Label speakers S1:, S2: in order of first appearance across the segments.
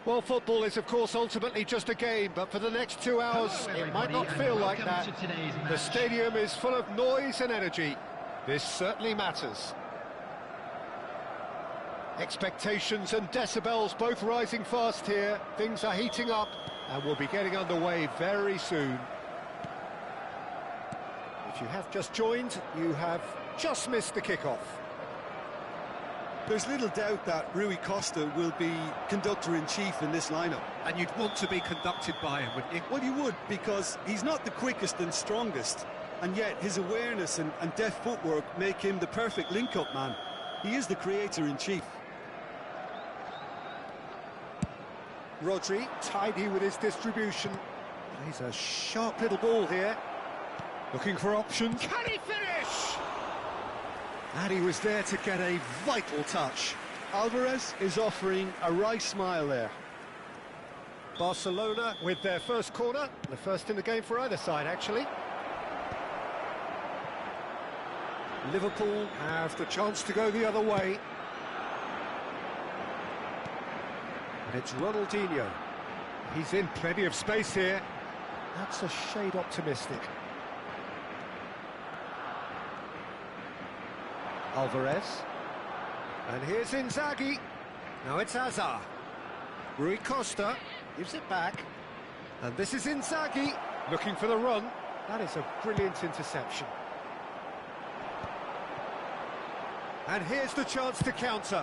S1: Well, football is, of course, ultimately just a game, but for the next 2 hours, it might not feel like that. The stadium is full of noise and energy. This certainly matters. Expectations and decibels both rising fast here. Things are heating up, and we'll be getting underway very soon. If you have just joined, you have just missed the kickoff.
S2: There's little doubt that Rui Costa will be conductor-in-chief in this lineup.
S3: And you'd want to be conducted by him, wouldn't you?
S2: Well, you would, because he's not the quickest and strongest, and yet his awareness and deft footwork make him the perfect link-up man. He is the creator-in-chief.
S1: Rodri, tidy with his distribution. He's a sharp little ball here. Looking for options. Can he finish? And he was there to get a vital touch.
S2: Alvarez is offering a wry smile there.
S1: Barcelona with their first corner. The first in the game for either side, actually. Liverpool have the chance to go the other way. And it's Ronaldinho. He's in plenty of space here. That's a shade optimistic. Alvarez. And here's Inzaghi. Now it's Hazard. Rui Costa gives it back. And this is Inzaghi looking for the run. That is a brilliant interception. And here's the chance to counter.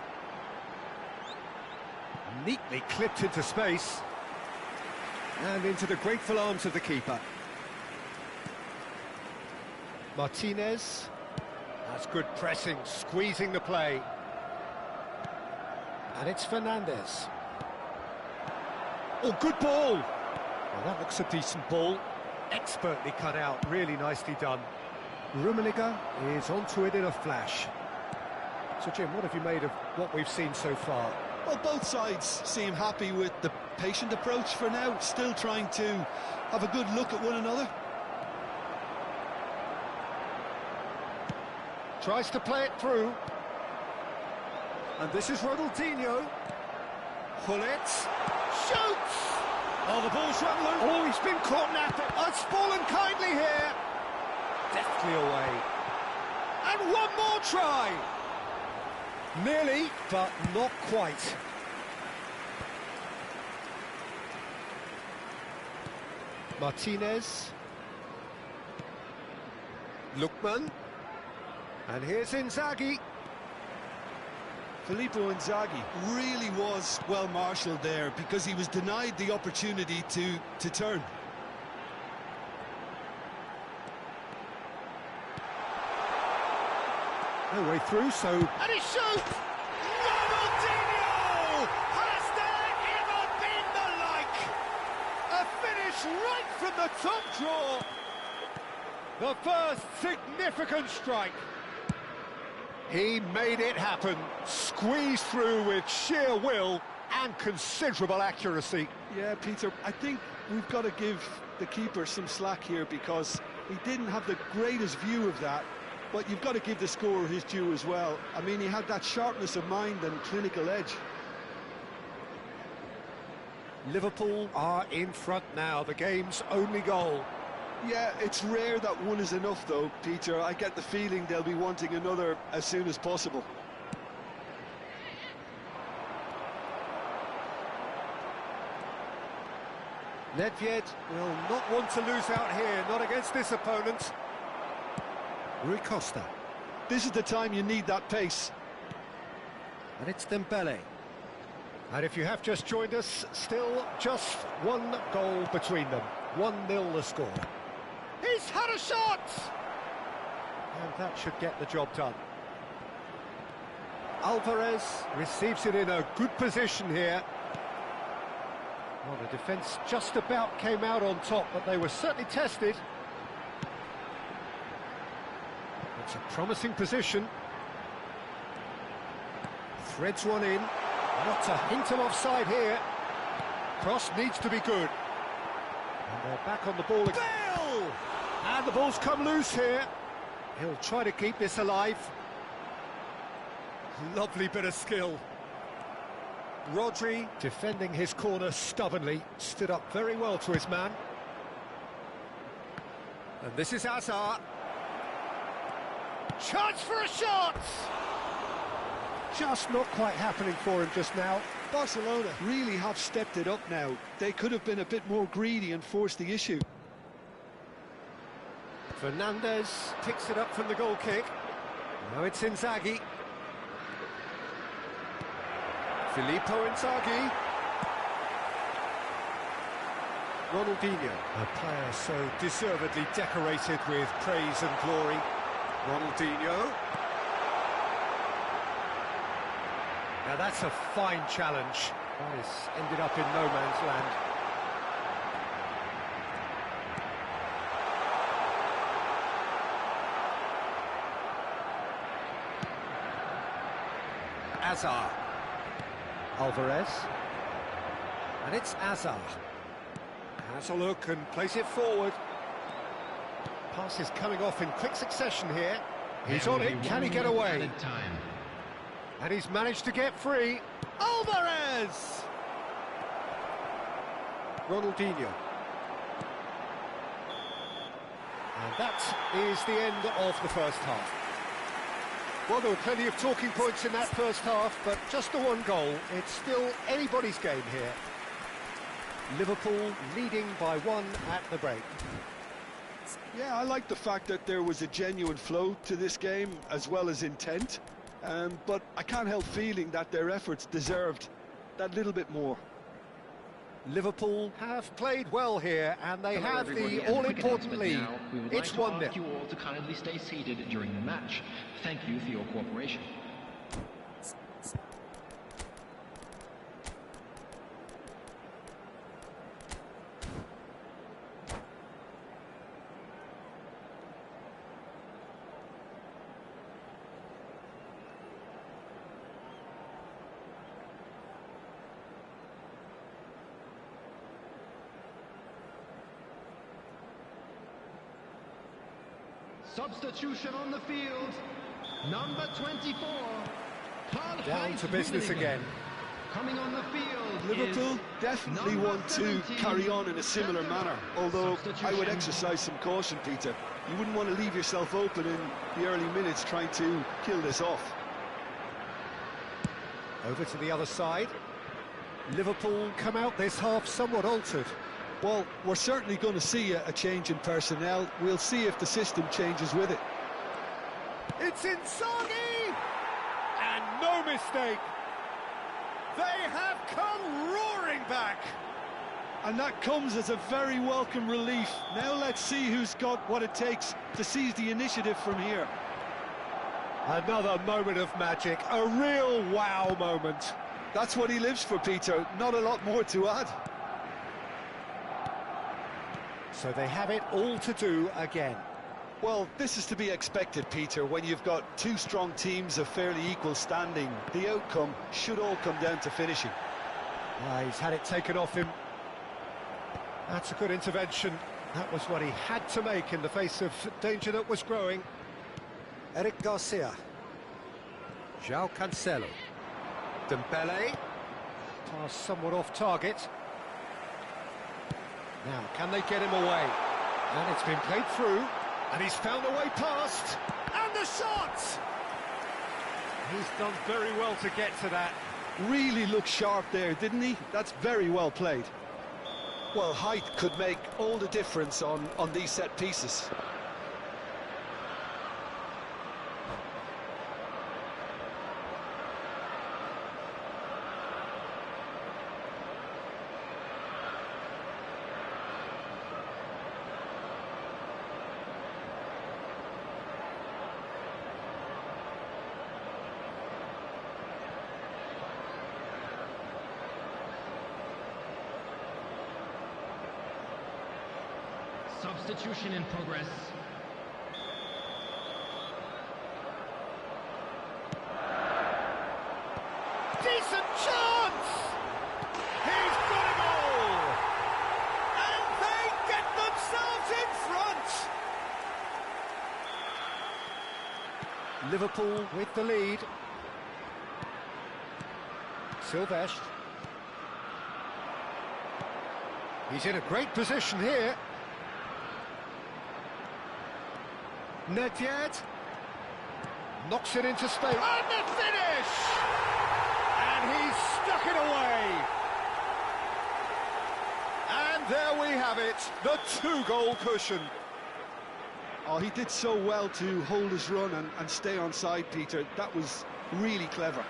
S1: Neatly clipped into space. And into the grateful arms of the keeper. Martinez. That's good pressing, squeezing the play. And it's Fernandez. Oh, good ball! Well, that looks a decent ball. Expertly cut out, really nicely done. Rummenigge is onto it in a flash. So, Jim, what have you made of what we've seen so far?
S2: Well, both sides seem happy with the patient approach for now, still trying to have a good look at one another.
S1: Tries to play it through. And this is Ronaldinho. Pullets. Shoots! Oh, the ball's run loose. Oh, he's been caught napping. Oh, it's fallen kindly here. Deftly away. And one more try. Nearly, but not quite. Martinez. Lookman. And here's Inzaghi.
S2: Filippo Inzaghi really was well marshalled there because he was denied the opportunity to turn.
S1: No way through, so... And he shoots! Ronaldinho! Has there ever been the like? A finish right from the top draw. The first significant strike. He made it happen, squeezed through with sheer will and considerable accuracy.
S2: Yeah, Peter, I think we've got to give the keeper some slack here because he didn't have the greatest view of that, but you've got to give the scorer his due as well. I mean, he had that sharpness of mind and clinical edge.
S1: Liverpool are in front now, the game's only goal.
S2: Yeah, it's rare that one is enough though, Peter. I get the feeling they'll be wanting another as soon as possible.
S1: Nedved will not want to lose out here, not against this opponent. Rui Costa.
S2: This is the time you need that pace.
S1: And it's Dembele. And if you have just joined us, still just one goal between them. 1-0 the score. He's had a shot! And that should get the job done. Alvarez receives it in a good position here. Well, the defence just about came out on top, but they were certainly tested. It's a promising position. Threads one in. Not a hint of offside here. Cross needs to be good. And they're back on the ball again. Bale! And the ball's come loose here. He'll try to keep this alive. Lovely bit of skill. Rodri, defending his corner stubbornly, stood up very well to his man. And this is Hazard. Chance for a shot! Just not quite happening for him just now.
S2: Barcelona really have stepped it up now. They could have been a bit more greedy and forced the issue.
S1: Fernandez picks it up from the goal kick. Now it's Inzaghi. Filippo Inzaghi. Ronaldinho, a player so deservedly decorated with praise and glory. Ronaldinho. Now that's a fine challenge. That has ended up in no man's land. Hazard. Alvarez. And it's Hazard. Has a look and plays it forward. Pass is coming off in quick succession here. He's on it. Can he get away? And he's managed to get free. Alvarez! Ronaldinho. And that is the end of the first half. Well, there were plenty of talking points in that first half, but just the one goal. It's still anybody's game here. Liverpool leading by 1 at the break.
S2: Yeah, I like the fact that there was a genuine flow to this game, as well as intent. But I can't help feeling that their efforts deserved that little bit more.
S1: Liverpool have played well here, and they have the all-important lead. It's 1-0.
S4: We would like to ask you all to kindly stay seated during the match. Thank you for your cooperation. Substitution on the field, number 24.
S1: Down to business again.
S4: Coming on the field.
S2: Liverpool definitely want to carry on in a similar manner, although I would exercise some caution, Peter. You wouldn't want to leave yourself open in the early minutes trying to kill this off.
S1: Over to the other side. Liverpool come out this half somewhat altered.
S2: Well, we're certainly going to see a change in personnel. We'll see if the system changes with it.
S1: It's Inzaghi! And no mistake. They have come roaring back.
S2: And that comes as a very welcome relief. Now let's see who's got what it takes to seize the initiative from here.
S1: Another moment of magic, a real wow moment.
S2: That's what he lives for, Peter. Not a lot more to add.
S1: So they have it all to do again.
S2: Well, this is to be expected, Peter. When you've got two strong teams of fairly equal standing, the outcome should all come down to finishing.
S1: He's had it taken off him. That's a good intervention. That was what he had to make in the face of danger that was growing. Eric Garcia. João Cancelo. Dembele. Pass somewhat off target. Now, can they get him away? And it's been played through. And he's found a way past. And the shot! He's done very well to get to that.
S2: Really looked sharp there, didn't he? That's very well played. Well, height could make all the difference on these set pieces.
S4: Substitution in progress.
S1: Decent chance! He's got a goal! And they get themselves in front! Liverpool with the lead. Silvestre. He's in a great position here. Nedved knocks it into space. And the finish! And he's stuck it away. And there we have it, the two-goal cushion.
S2: Oh, he did so well to hold his run and stay on side, Peter. That was really clever.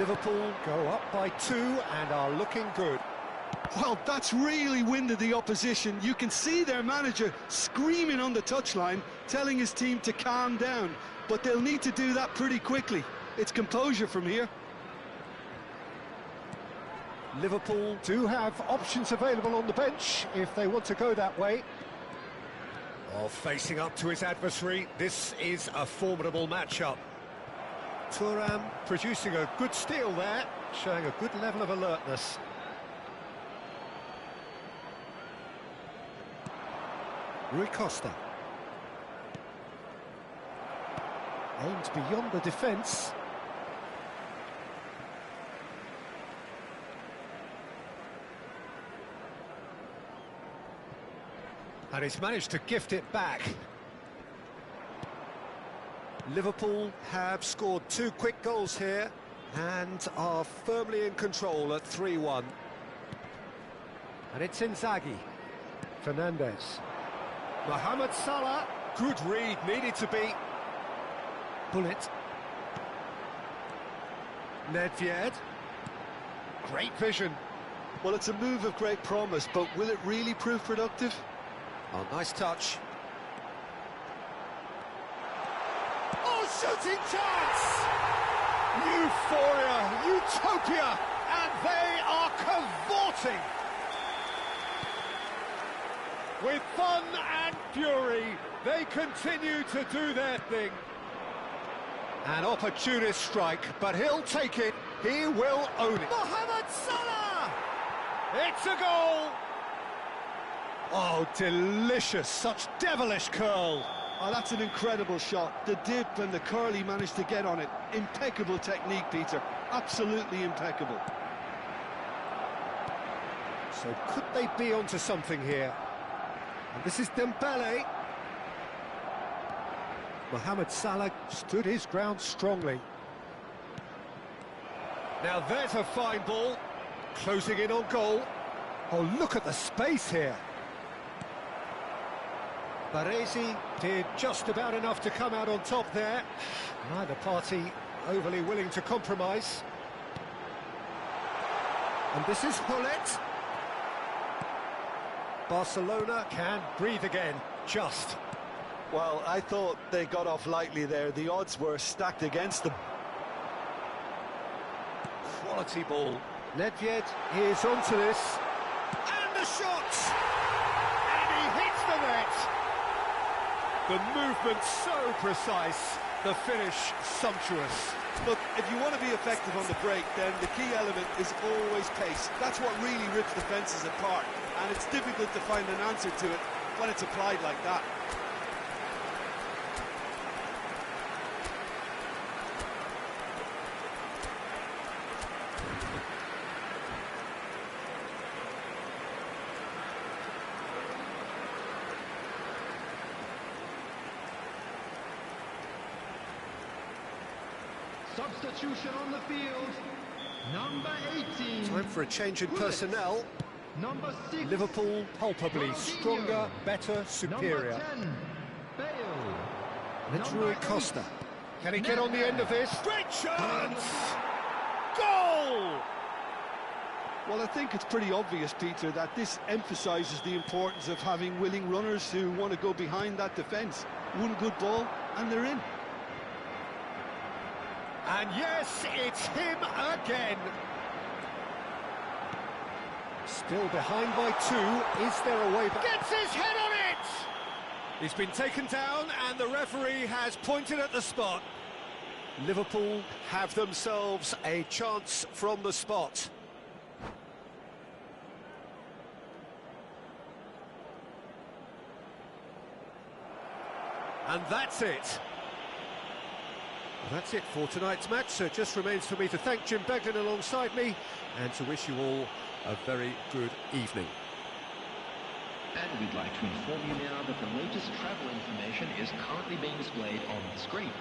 S1: Liverpool go up by 2 and are looking good.
S2: Well, that's really winded the opposition. You can see their manager screaming on the touchline, telling his team to calm down. But they'll need to do that pretty quickly. It's composure from here.
S1: Liverpool do have options available on the bench if they want to go that way. Oh, facing up to his adversary, this is a formidable matchup. Thuram producing a good steal there, showing a good level of alertness. Rui Costa. Aimed beyond the defence. And he's managed to gift it back. Liverpool have scored 2 quick goals here and are firmly in control at 3-1. And it's Inzaghi. Fernandes. Mohamed Salah, good read, needed to be. Bullet. Nedved. Great vision.
S2: Well, it's a move of great promise, but will it really prove productive?
S1: Oh, nice touch. Oh, shooting chance! Euphoria, utopia, and they are cavorting. With fun and fury, they continue to do their thing. An opportunist strike, but he'll take it. He will own it. Mohamed Salah! It's a goal! Oh, delicious, such devilish curl.
S2: Oh, that's an incredible shot. The dip and the curl he managed to get on it. Impeccable technique, Peter. Absolutely impeccable.
S1: So could they be onto something here? And this is Dembele. Mohamed Salah stood his ground strongly. Now there's a fine ball, closing in on goal. Oh, look at the space here. Baresi did just about enough to come out on top there. Neither party overly willing to compromise. And this is Hullet. Barcelona can breathe again, just.
S2: Well, I thought they got off lightly there. The odds were stacked against them.
S1: Quality ball. Nedved is onto this. And the shot! And he hits the net! The movement so precise, the finish sumptuous.
S2: Look, if you want to be effective on the break, then the key element is always pace. That's what really rips defences apart, and it's difficult to find an answer to it when it's applied like that.
S4: Substitution on the field. Number 18.
S1: Time for a change in personnel.
S4: Number 6.
S1: Liverpool palpably stronger, better, superior.
S4: Number 10. Bale.
S1: It's
S4: Number
S1: Rui
S4: 8.
S1: Costa. Can he get on the end of this? Great chance! Goal!
S2: Well, I think it's pretty obvious, Peter, that this emphasises the importance of having willing runners who want to go behind that defence. One good ball, and they're in.
S1: And yes, it's him again. Still behind by 2. Is there a way back? Gets his head on it! He's been taken down and the referee has pointed at the spot. Liverpool have themselves a chance from the spot. And that's it. That's it for tonight's match, so it just remains for me to thank Jim Beglin alongside me and to wish you all a very good evening.
S4: And we'd like to inform you now that the latest travel information is currently being displayed on the screen.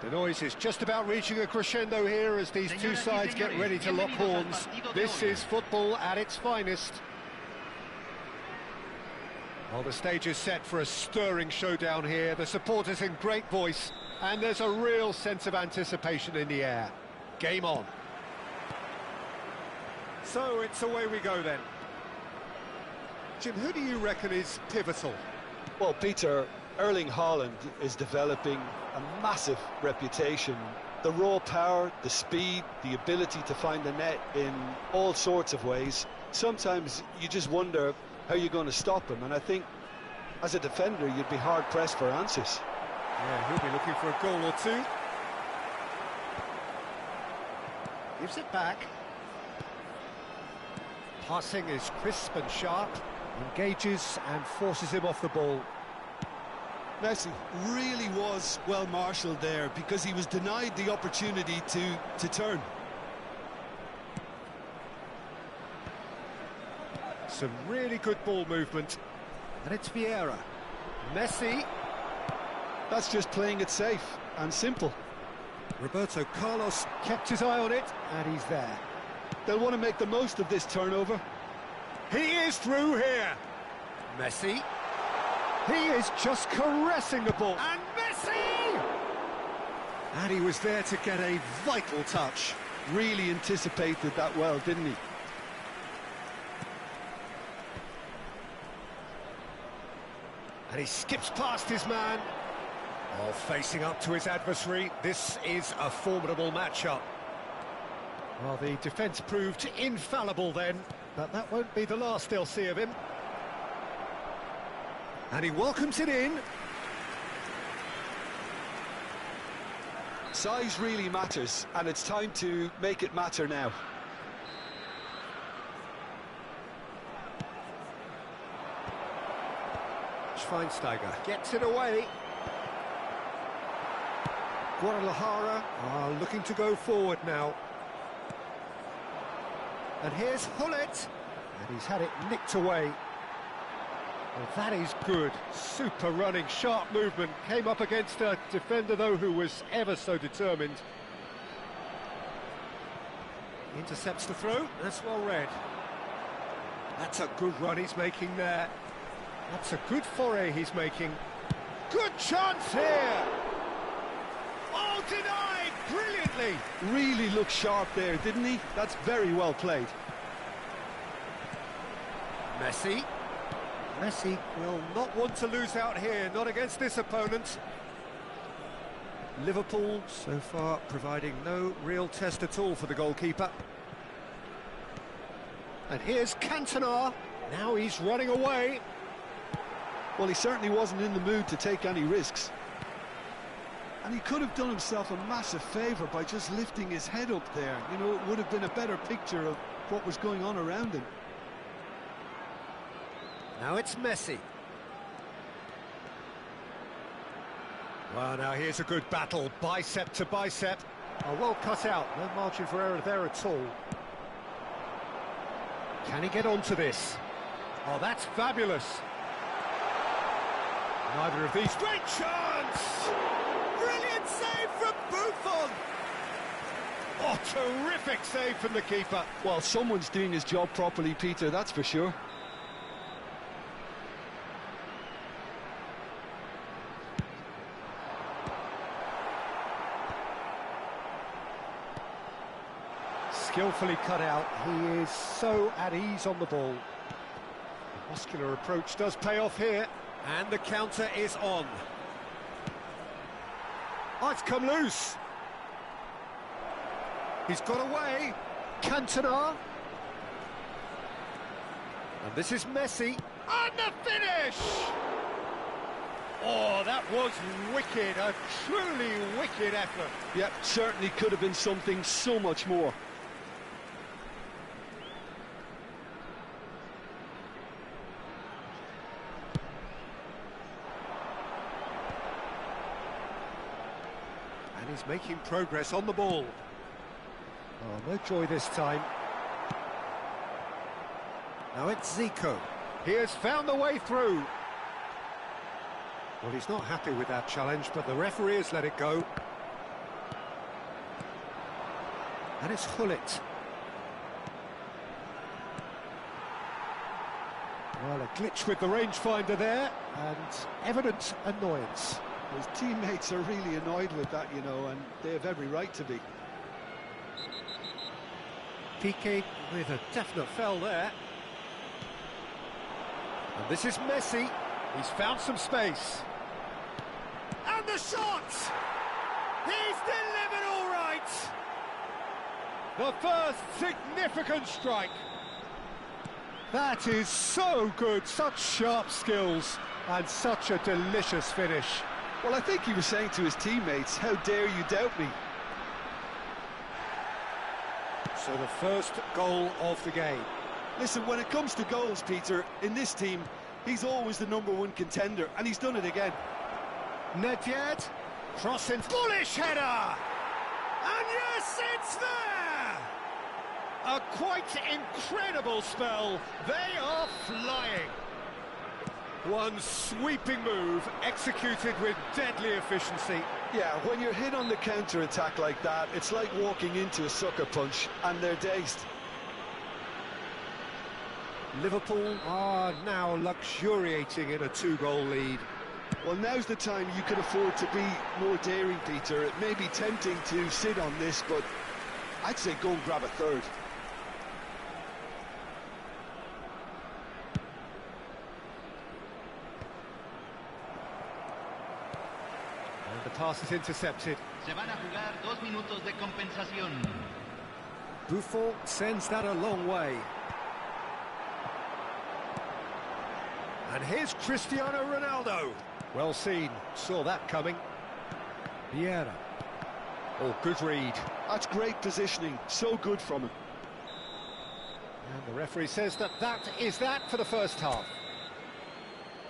S1: The noise is just about reaching a crescendo here as these two sides get ready to lock horns. This is football at its finest. Well, the stage is set for a stirring showdown here. The supporters in great voice, and there's a real sense of anticipation in the air. Game on. So it's away we go then. Jim, who do you reckon is pivotal?
S2: Well, Peter, Erling Haaland is developing a massive reputation. The raw power, the speed, the ability to find the net in all sorts of ways. Sometimes you just wonder how you're going to stop him, and I think as a defender you'd be hard-pressed for answers.
S1: Yeah, he'll be looking for a goal or two. Gives it back. Passing is crisp and sharp. Engages and forces him off the ball.
S2: Messi really was well marshalled there because he was denied the opportunity to turn.
S1: Some really good ball movement. And it's Vieira. Messi.
S2: That's just playing it safe and simple.
S1: Roberto Carlos kept his eye on it, and he's there.
S2: They'll want to make the most of this turnover.
S1: He is through here. Messi. He is just caressing the ball. And Messi! And he was there to get a vital touch.
S2: Really anticipated that well, didn't he?
S1: And he skips past his man. While facing up to his adversary, this is a formidable matchup. Well, the defence proved infallible then, but that won't be the last they'll see of him. And he welcomes it in.
S2: Size really matters, and it's time to make it matter now.
S1: Schweinsteiger gets it away. Guadalajara are looking to go forward now. And here's Hullet, and he's had it nicked away. Well, that is good. Super running, sharp movement. Came up against a defender, though, who was ever so determined. Intercepts the throw. That's well read. That's a good run he's making there. That's a good foray he's making. Good chance here! Oh, denied! Brilliantly!
S2: Really looked sharp there, didn't he? That's very well played.
S1: Messi. Messi will not want to lose out here, not against this opponent. Liverpool so far providing no real test at all for the goalkeeper. And here's Cantona. Now he's running away.
S2: Well, he certainly wasn't in the mood to take any risks. And he could have done himself a massive favour by just lifting his head up there. You know, it would have been a better picture of what was going on around him.
S1: Now it's Messi. Well, now here's a good battle, bicep to bicep. Oh, well cut out, no margin for error there at all. Can he get onto this? Oh, that's fabulous. Neither of these. Great chance! Brilliant save from Buffon! Oh, terrific save from the keeper.
S2: Well, someone's doing his job properly, Peter, that's for sure.
S1: Skillfully cut out. He is so at ease on the ball. The muscular approach does pay off here. And the counter is on. Oh, it's come loose. He's got away. Cantona. And this is Messi. And the finish! Oh, that was wicked. A truly wicked effort.
S2: Yep, certainly could have been something so much more.
S1: He's making progress on the ball. Oh, no joy this time. Now it's Zico. He has found the way through. Well, he's not happy with that challenge, but the referee has let it go. And it's Hullet. Well, a glitch with the rangefinder there, and evident annoyance.
S2: His teammates are really annoyed with that, you know, and they have every right to be.
S1: Piqué with a definite foul there. And this is Messi. He's found some space. And the shot! He's delivered all right! The first significant strike. That is so good, such sharp skills, and such a delicious finish.
S2: Well, I think he was saying to his teammates, how dare you doubt me?
S1: So the first goal of the game.
S2: Listen, when it comes to goals, Peter, in this team, he's always the #1 contender, and he's done it again.
S1: Nedved, crossing, bullish header! And yes, it's there! A quite incredible spell. They are flying. One sweeping move, executed with deadly efficiency.
S2: Yeah, when you're hit on the counter-attack like that, it's like walking into a sucker punch, and they're dazed.
S1: Liverpool are now luxuriating in a 2-goal lead.
S2: Well, now's the time you can afford to be more daring, Peter. It may be tempting to sit on this, but I'd say go and grab a third.
S1: And the pass is intercepted.
S4: Se van a jugar 2 minutos de compensación.
S1: Buffon sends that a long way. And here's Cristiano Ronaldo. Well seen, saw that coming. Vieira. Oh, good read.
S2: That's great positioning, so good from him.
S1: And the referee says that is that for the first half.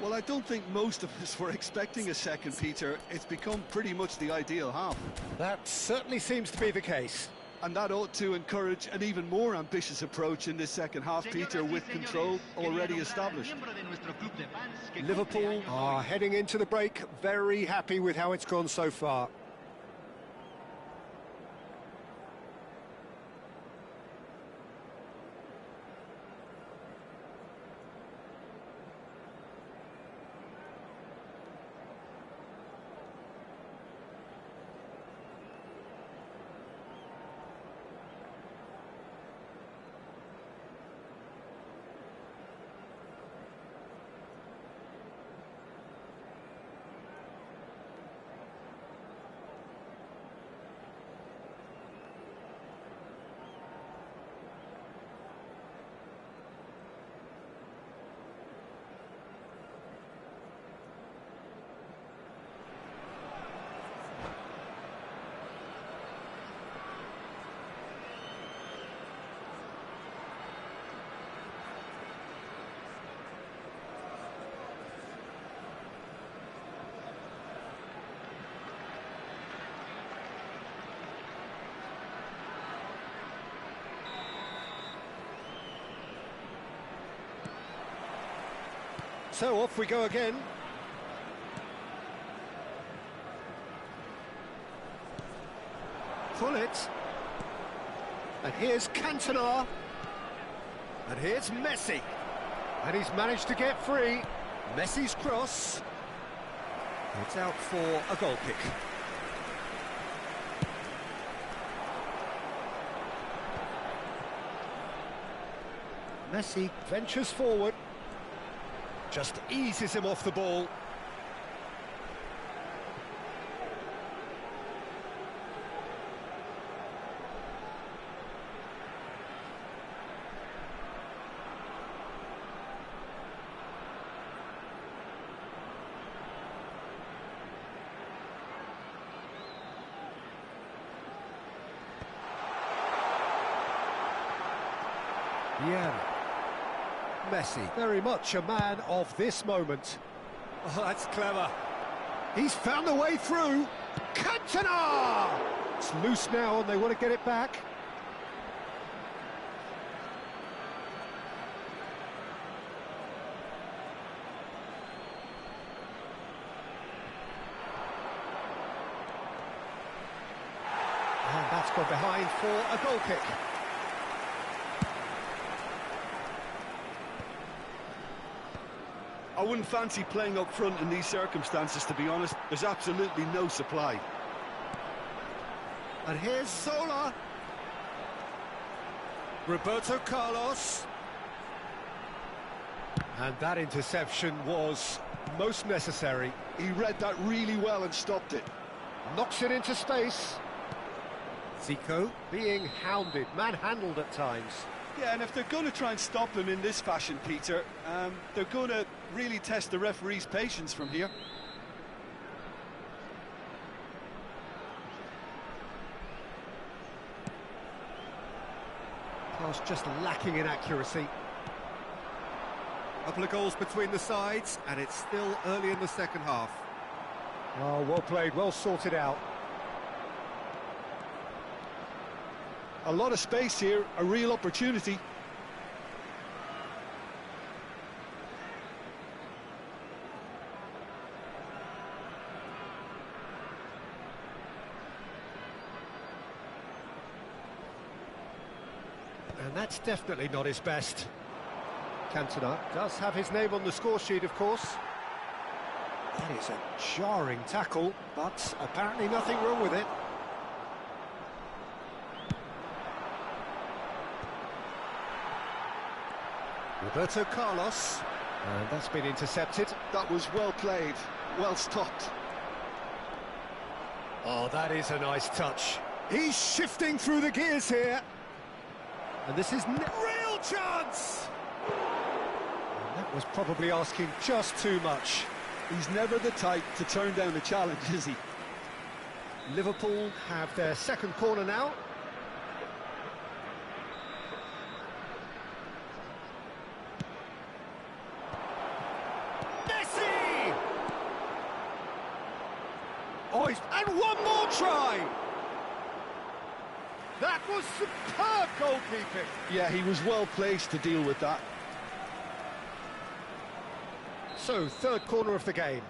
S2: Well, I don't think most of us were expecting a second, Peter. It's become pretty much the ideal half.
S1: That certainly seems to be the case.
S2: And that ought to encourage an even more ambitious approach in this second half, Peter, with control already established.
S1: Liverpool are heading into the break, very happy with how it's gone so far. So off we go again. Hullet. And here's Cantona. And here's Messi. And he's managed to get free. Messi's cross. It's out for a goal kick. Messi ventures forward. Just eases him off the ball. Yeah. Messi, very much a man of this moment. Oh, that's clever. He's found a way through. Cantona! It's loose now and they want to get it back. And that's gone behind for a goal kick.
S2: I wouldn't fancy playing up front in these circumstances, to be honest. There's absolutely no supply.
S1: And here's Zola. Roberto Carlos. And that interception was most necessary.
S2: He read that really well and stopped it.
S1: Knocks it into space. Zico being hounded, manhandled at times.
S2: Yeah, and if they're going to try and stop him in this fashion, Peter, they're going to really test the referee's patience from here.
S1: Pass just lacking in accuracy. Couple of goals between the sides, and it's still early in the second half. Oh, well played, well sorted out.
S2: A lot of space here, a real opportunity.
S1: And that's definitely not his best. Cantona does have his name on the score sheet, of course. That is a jarring tackle, but apparently nothing wrong with it. Roberto Carlos, and that's been intercepted.
S2: That was well played, well stopped.
S1: Oh, that is a nice touch. He's shifting through the gears here. And this is real chance! And that was probably asking just too much.
S2: He's never the type to turn down a challenge, is he?
S1: Liverpool have their second corner now. Messi! Oh, and one more try! That was superb goalkeeping.
S2: Yeah, he was well placed to deal with that.
S1: So, third corner of the game.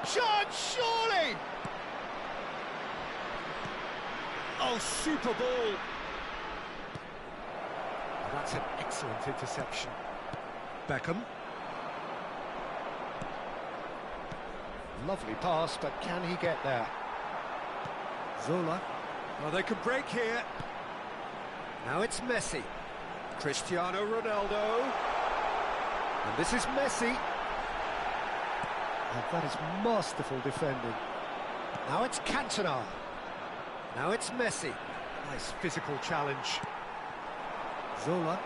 S1: Chance, surely! Oh, super ball. That's an excellent interception. Beckham. Lovely pass, but can he get there? Zola. Well, they could break here. Now it's Messi. Cristiano Ronaldo. And this is Messi. And that is masterful defending. Now it's Cantona. Now it's Messi. Nice physical challenge. Zola.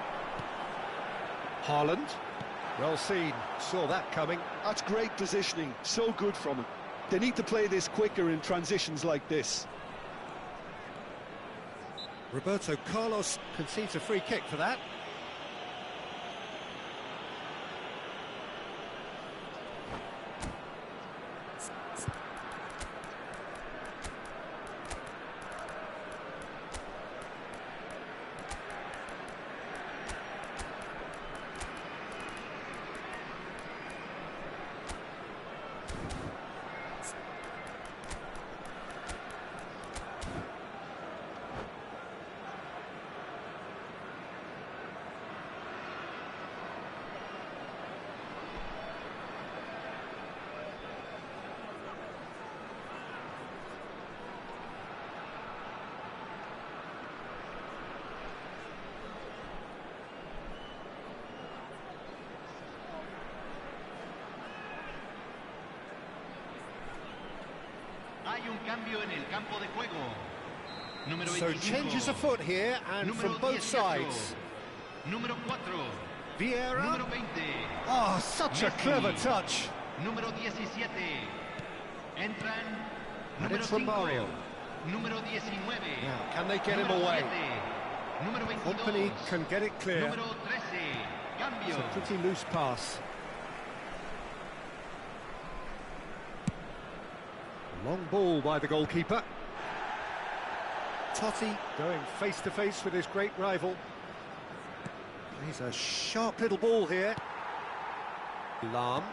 S1: Haaland. Well seen, saw that coming.
S2: That's great positioning, so good from him. They need to play this quicker in transitions like this.
S1: Roberto Carlos concedes a free kick for that.
S4: Hay un cambio en el campo de juego. Número
S1: So
S4: 25.
S1: changes afoot here, and
S4: Número
S1: from both
S4: 18.
S1: sides.
S4: Número 4.
S1: Vieira.
S4: Número 20.
S1: Oh, such a
S4: Messi.
S1: clever touch.
S4: Número 17. Entran.
S1: And
S4: Número
S1: it's from
S4: 5.
S1: Mario.
S4: Número 19.
S1: Now, can they get him
S4: Número
S1: away?
S4: 7. Número 22.
S1: Company can get it clear.
S4: Número 13. Cambio.
S1: It's a pretty loose pass. Long ball by the goalkeeper. Totti going face-to-face with his great rival. He's a sharp little ball here. Lahm.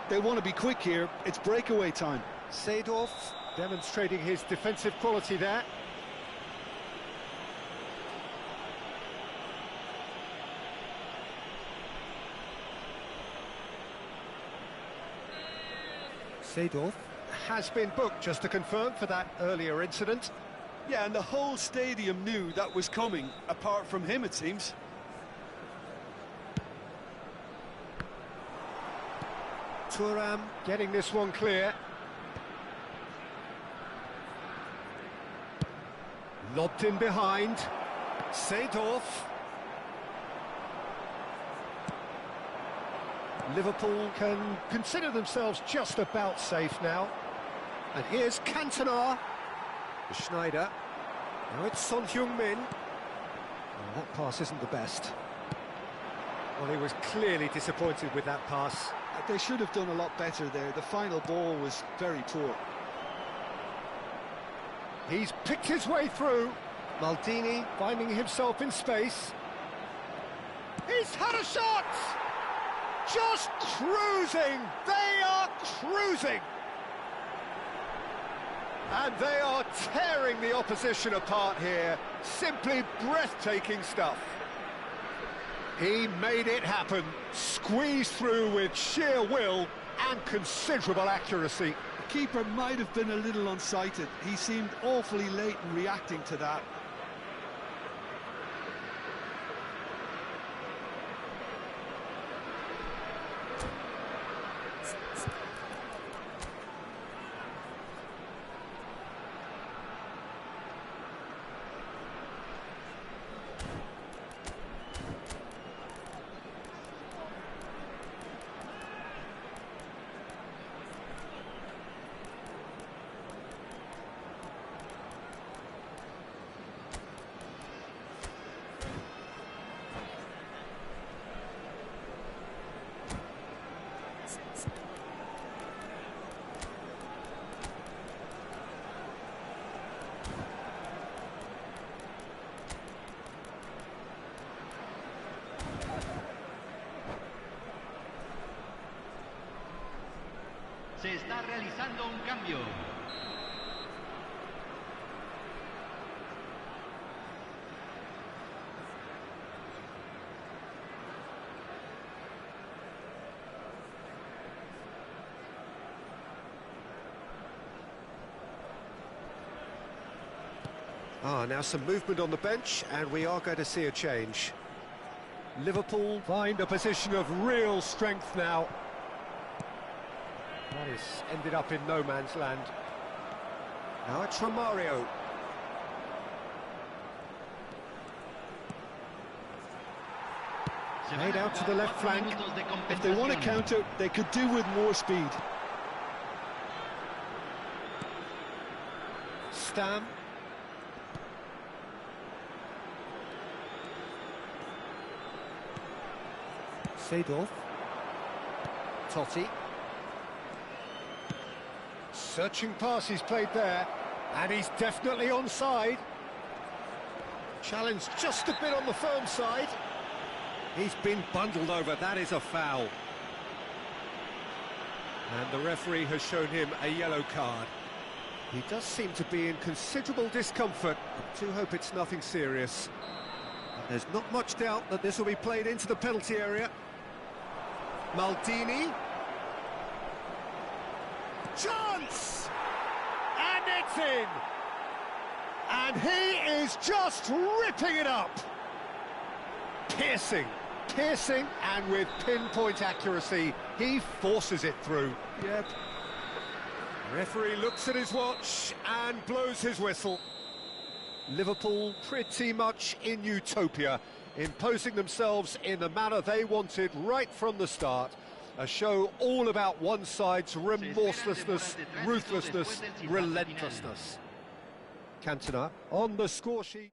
S2: They want to be quick here. It's breakaway time.
S1: Seedorf demonstrating his defensive quality there. Seedorf has been booked, just to confirm, for that earlier incident.
S2: Yeah, and the whole stadium knew that was coming, apart from him, it seems.
S1: Thuram getting this one clear. Lobbed in behind. Seedorf. Liverpool can consider themselves just about safe now. And here's Cantona. Schneider. Now it's Son Heung-min. Oh, that pass isn't the best. Well, he was clearly disappointed with that pass.
S2: They should have done a lot better there. The final ball was very poor.
S1: He's picked his way through. Maldini finding himself in space. He's had a shot! Just cruising! They are cruising! And they are tearing the opposition apart here. Simply breathtaking stuff. He made it happen, squeezed through with sheer will and considerable accuracy.
S2: The keeper might have been a little unsighted. He seemed awfully late in reacting to that.
S4: Se está realizando un cambio.
S1: Now some movement on the bench, and we are going to see a change. Liverpool find a position of real strength now. That has ended up in no man's land. Now it's Romario. Made out to the left flank.
S2: If they want to counter, they could do with more speed.
S1: Stam. Seedorf. Totti. Searching pass he's played there, and he's definitely onside. Challenge just a bit on the firm side. He's been bundled over, that is a foul. And the referee has shown him a yellow card. He does seem to be in considerable discomfort. I do hope it's nothing serious. And there's not much doubt that this will be played into the penalty area. Maldini. Chance! And it's in! And he is just ripping it up! Piercing, and with pinpoint accuracy, he forces it through.
S2: Yep.
S1: Referee looks at his watch and blows his whistle. Liverpool pretty much in utopia, imposing themselves in the manner they wanted right from the start. A show all about one side's remorselessness, ruthlessness, relentlessness. Cantona on the score sheet.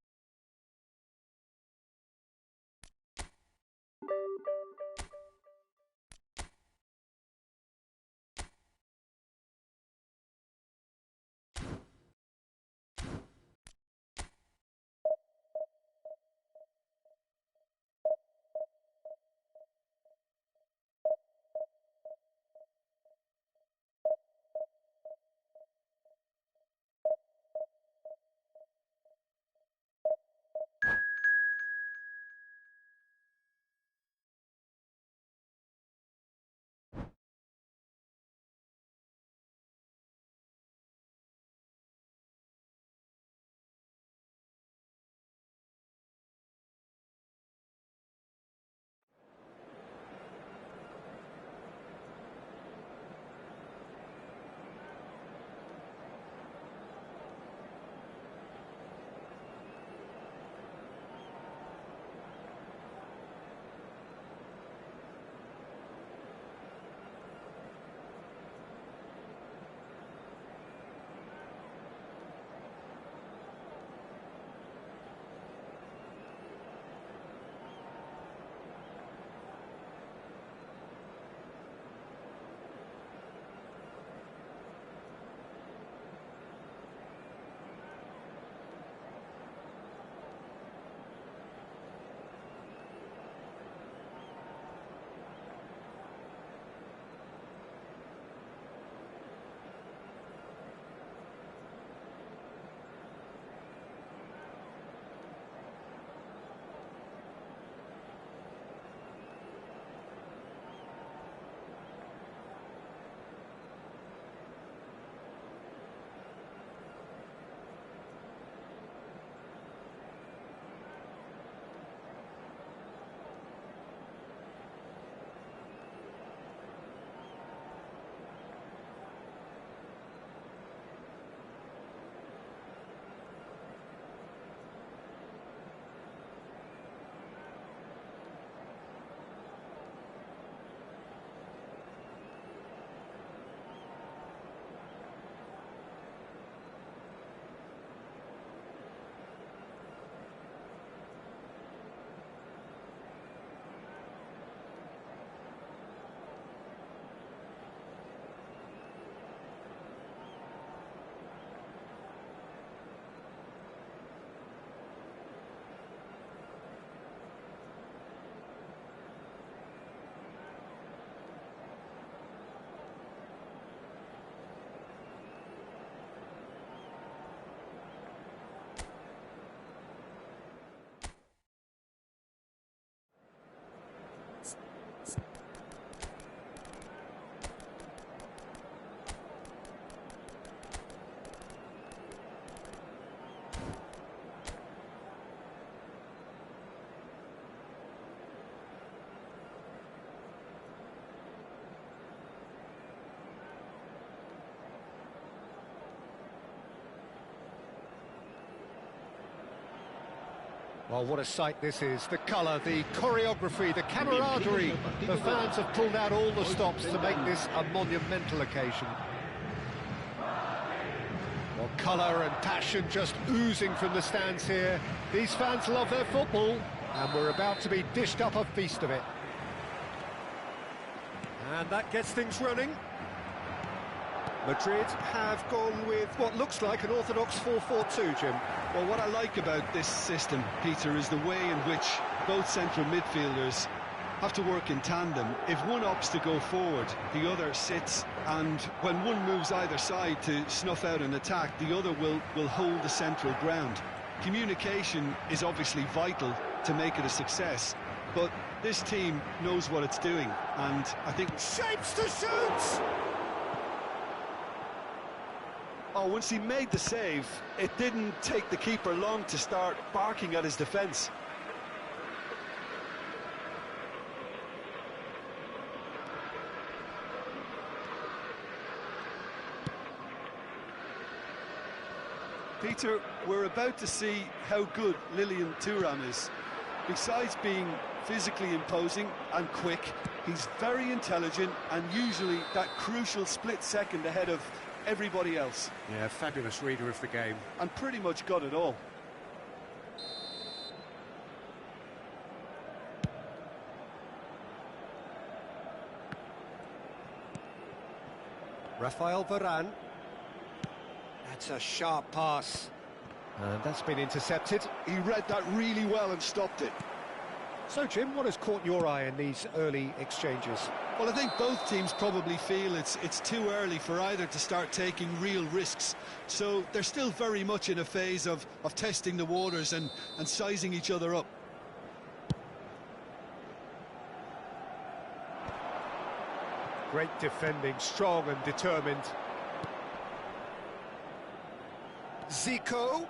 S1: Well, what a sight this is. The colour, the choreography, the camaraderie. The fans have pulled out all the stops to make this a monumental occasion. Well, colour and passion just oozing from the stands here. These fans love their football, and we're about to be dished up a feast of it. And that gets things running. Madrid have gone with what looks like an orthodox 4-4-2, Jim.
S2: Well, what I like about this system, Peter, is the way in which both central midfielders have to work in tandem. If one opts to go forward, the other sits, and when one moves either side to snuff out an attack, the other will hold the central ground. Communication is obviously vital to make it a success, but this team knows what it's doing, and I think...
S1: Shapes to shoot!
S2: Oh, once he made the save, it didn't take the keeper long to start barking at his defence. Peter, we're about to see how good Lilian Thuram is. Besides being physically imposing and quick, he's very intelligent and usually that crucial split second ahead of everybody else.
S3: Yeah, fabulous reader of the game.
S2: And pretty much got it all.
S1: Rafael Varane. That's a sharp pass. And that's been intercepted.
S2: He read that really well and stopped it.
S1: So, Jim, what has caught your eye in these early exchanges?
S2: Well, I think both teams probably feel it's too early for either to start taking real risks. So they're still very much in a phase of testing the waters and sizing each other up.
S1: Great defending, strong and determined. Zico.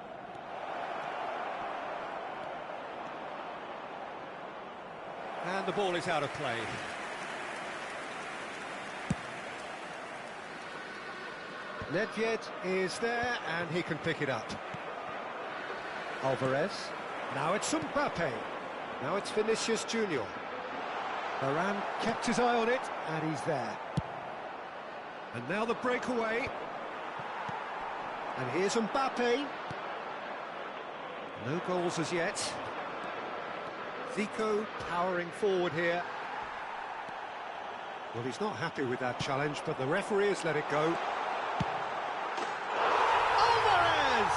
S1: And the ball is out of play. Nedved is there, and he can pick it up. Alvarez. Now it's Mbappe. Now it's Vinicius Junior. Varane kept his eye on it, and he's there. And now the breakaway. And here's Mbappe. No goals as yet. Zico powering forward here. Well, he's not happy with that challenge, but the referee has let it go. Alvarez!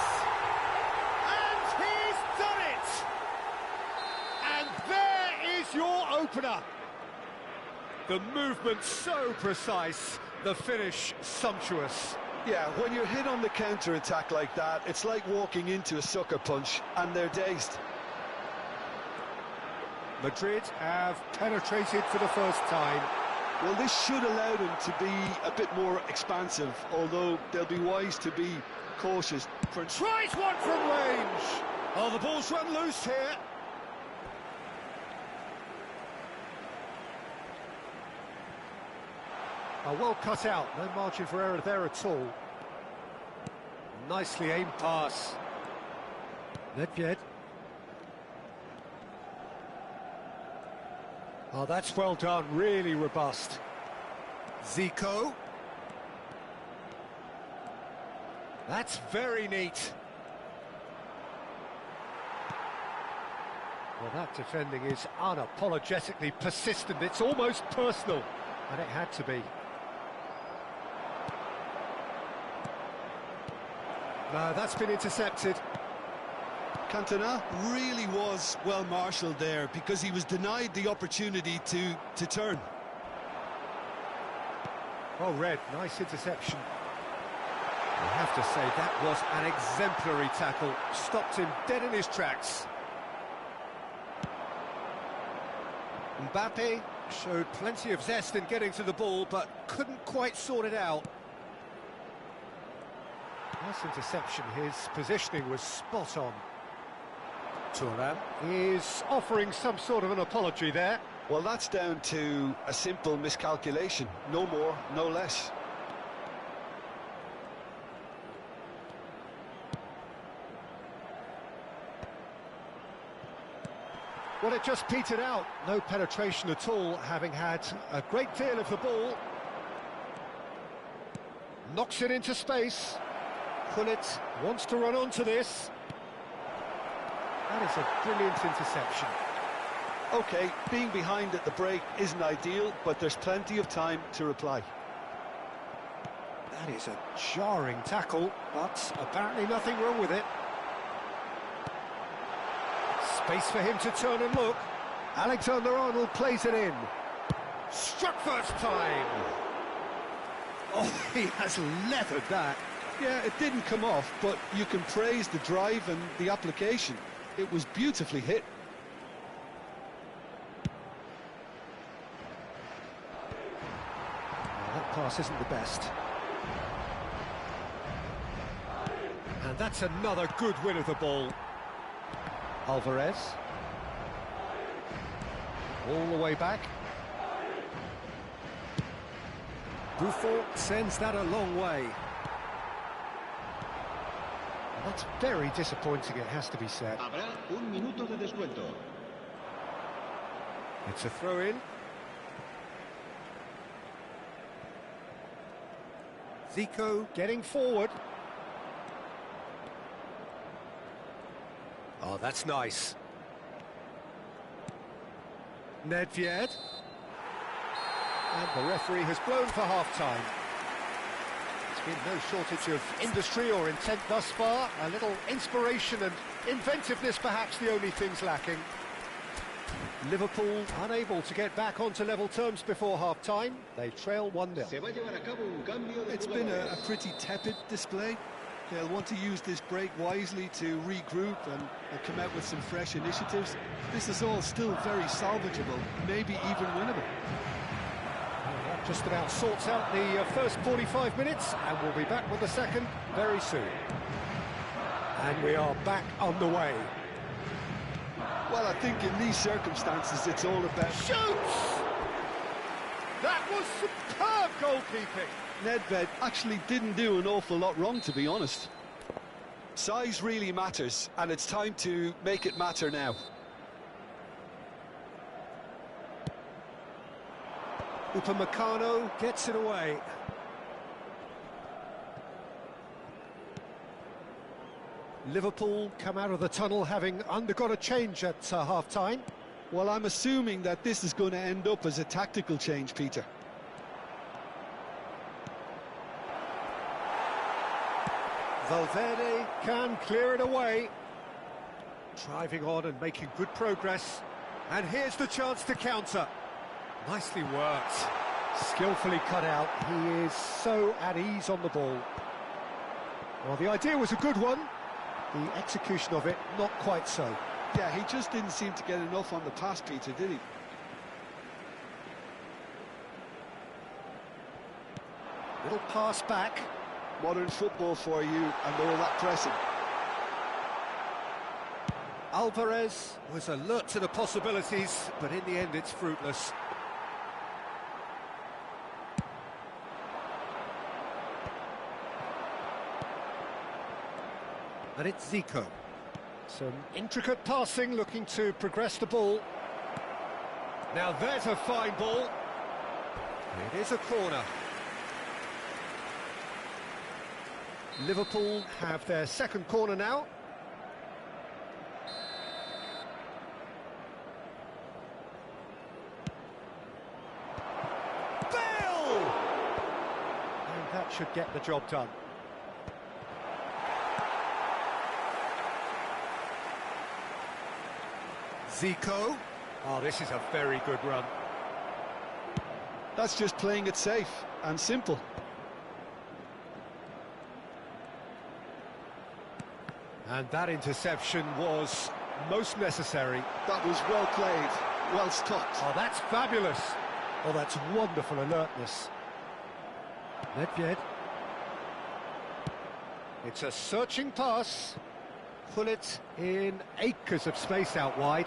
S1: And he's done it! And there is your opener. The movement so precise, the finish sumptuous.
S2: Yeah, when you're hit on the counter-attack like that, it's like walking into a sucker punch, and they're dazed.
S1: Madrid have penetrated for the first time.
S2: Well, this should allow them to be a bit more expansive, although they'll be wise to be cautious.
S1: Tries one from range. Oh, the ball's run loose here. Oh, well cut out. No margin for error there at all. Nicely aimed pass. Nedved. Oh, that's well done, really robust. Zico. That's very neat. Well, that defending is unapologetically persistent. It's almost personal, and it had to be. No, that's been intercepted.
S2: Cantona really was well marshalled there because he was denied the opportunity to turn.
S1: Oh, Red, nice interception. I have to say, that was an exemplary tackle. Stopped him dead in his tracks. Mbappe showed plenty of zest in getting to the ball, but couldn't quite sort it out. Nice interception, his positioning was spot on. Thuram is offering some sort of an apology there.
S2: Well, that's down to a simple miscalculation. No more, no less.
S1: Well, it just petered out. No penetration at all, having had a great deal of the ball. Knocks it into space. Gullit wants to run onto this. That is a brilliant interception.
S2: OK, being behind at the break isn't ideal, but there's plenty of time to reply.
S1: That is a jarring tackle, but apparently nothing wrong with it. Space for him to turn and look. Alexander-Arnold plays it in. Struck first time. Oh, he has leathered that.
S2: Yeah, it didn't come off, but you can praise the drive and the application. It was beautifully hit.
S1: Well, that pass isn't the best. And that's another good win of the ball. Alvarez. All the way back. Buffon sends that a long way. That's very disappointing, it has to be said.
S4: Habrá un minuto de descuento.
S1: It's a throw-in. Zico getting forward. Oh, that's nice. Nedved. And the referee has blown for half-time. There's been no shortage of industry or intent thus far. A little inspiration and inventiveness, perhaps the only things lacking. Liverpool unable to get back onto level terms before half-time. They trail 1-0.
S2: It's been a pretty tepid display. They'll want to use this break wisely to regroup and come out with some fresh initiatives. This is all still very salvageable, maybe even winnable.
S1: Well, that just about sorts out the first 45 minutes, and we'll be back with the second very soon. And we are back on the way.
S2: Well, I think in these circumstances, it's all about...
S1: Shoots! That was superb goalkeeping.
S2: Nedved actually didn't do an awful lot wrong, to be honest. Size really matters, and it's time to make it matter now.
S1: Upamecano gets it away. Liverpool come out of the tunnel having undergone a change at half-time.
S2: Well, I'm assuming that this is going to end up as a tactical change, Peter.
S1: Valverde can clear it away. Driving on and making good progress. And here's the chance to counter. Nicely worked. Skillfully cut out. He is so at ease on the ball. Well, the idea was a good one. The execution of it, not quite so.
S2: Yeah, he just didn't seem to get enough on the pass, Peter, did he?
S1: Little pass back.
S2: Modern football for you, and all that pressing.
S1: Alvarez was alert to the possibilities, but in the end it's fruitless. And it's Zico. Some intricate passing, looking to progress the ball. Now there's a fine ball. It is a corner. Liverpool have their second corner now. Bale! And that should get the job done. Zico. Oh, this is a very good run.
S2: That's just playing it safe and simple.
S1: And that interception was most necessary.
S2: That was well played. Well stopped.
S1: Oh, that's fabulous. Oh, that's wonderful alertness. Nedved. It's a searching pass. Pull it in acres of space out wide.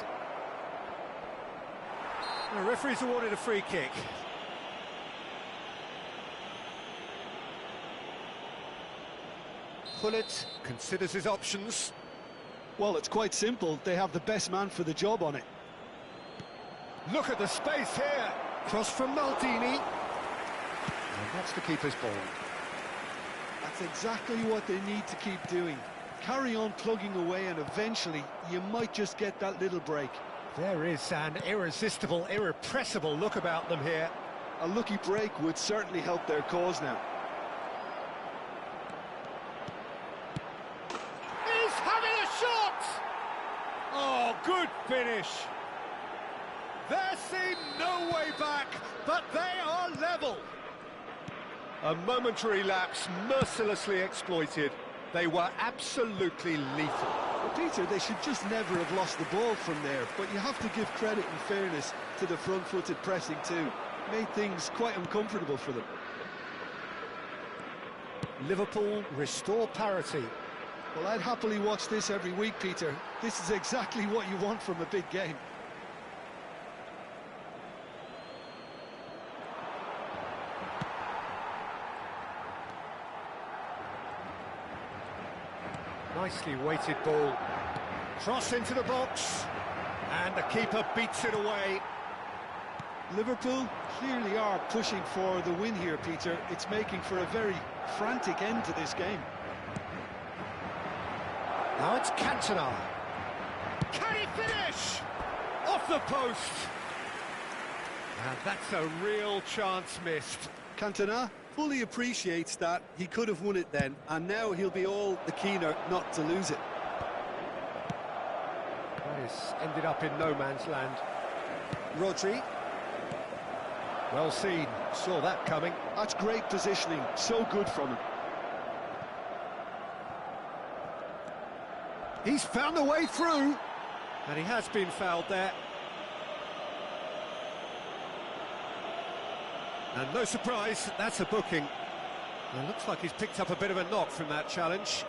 S1: The referee's awarded a free kick. Pullet considers his options.
S2: Well, it's quite simple. They have the best man for the job on it.
S1: Look at the space here. Cross from Maldini. And that's the keeper's ball.
S2: That's exactly what they need to keep doing. Carry on plugging away and eventually you might just get that little break.
S1: There is an irresistible, irrepressible look about them here.
S2: A lucky break would certainly help their cause now.
S1: He's having a shot! Oh, good finish. There seemed no way back, but they are level. A momentary lapse mercilessly exploited. They were absolutely lethal.
S2: Well, Peter, they should just never have lost the ball from there, but you have to give credit and fairness to the front-footed pressing too. Made things quite uncomfortable for them.
S1: Liverpool restore parity.
S2: Well, I'd happily watch this every week, Peter. This is exactly what you want from a big game.
S1: Nicely weighted ball. Cross into the box. And the keeper beats it away.
S2: Liverpool clearly are pushing for the win here, Peter. It's making for a very frantic end to this game.
S1: Now it's Cantona. Can he finish? Off the post. And that's a real chance missed.
S2: Cantona fully appreciates that he could have won it then, and now he'll be all the keener not to lose it.
S1: That is ended up in no man's land. Rodri. Well seen, saw that coming.
S2: That's great positioning, so good from him.
S1: He's found a way through, and he has been fouled there. And no surprise, that's a booking. It looks like he's picked up a bit of a knock from that challenge.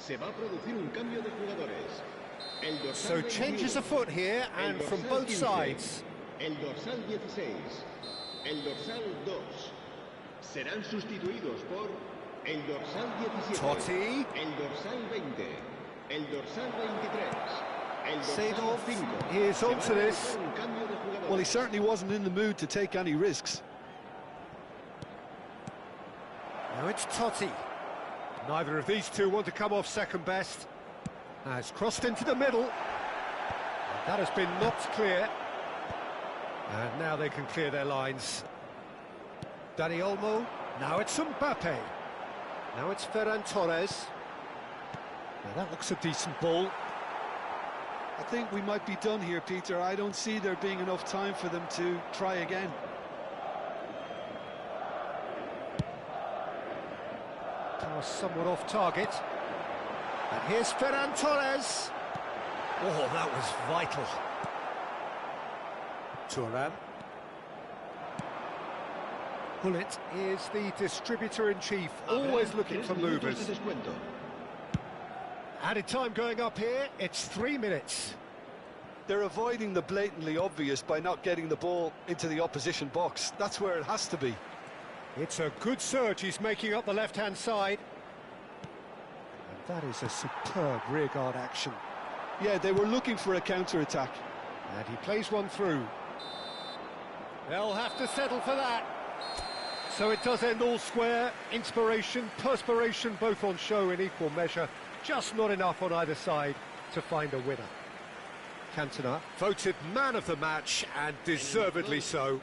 S5: Se va a producir un cambio de jugadores. El dorsal
S1: So changes
S5: 21,
S1: afoot here, and
S5: el
S1: from
S5: dorsal
S1: both
S5: 15,
S1: sides.
S5: El dorsal 16, el dorsal 2 serán sustituidos por el dorsal 17,
S1: Totti.
S5: el dorsal 20, el dorsal 23, el dorsal
S1: Seedorf
S5: 5.
S1: is
S5: Se va a
S1: onto this.
S5: producir un cambio de jugadores.
S2: Well, he certainly wasn't in the mood to take any risks.
S1: Now it's Totti. Neither of these two want to come off second best. Now it's crossed into the middle. That has been knocked clear. And now they can clear their lines. Dani Olmo. Now it's Mbappe. Now it's Ferran Torres. Now that looks a decent ball.
S2: I think we might be done here, Peter. I don't see there being enough time for them to try again.
S1: Somewhat off target. And here's Ferran Torres. Oh, that was vital. Thuram. Pullet is the distributor-in-chief, always looking for movers. Added time going up here, it's 3 minutes.
S2: They're avoiding the blatantly obvious by not getting the ball into the opposition box. That's where it has to be.
S1: It's a good surge he's making up the left-hand side. And that is a superb rearguard action.
S2: Yeah, they were looking for a counter-attack.
S1: And he plays one through. They'll have to settle for that. So it does end all square. Inspiration, perspiration, both on show in equal measure. Just not enough on either side to find a winner. Cantona.
S3: Voted man of the match, and deservedly so.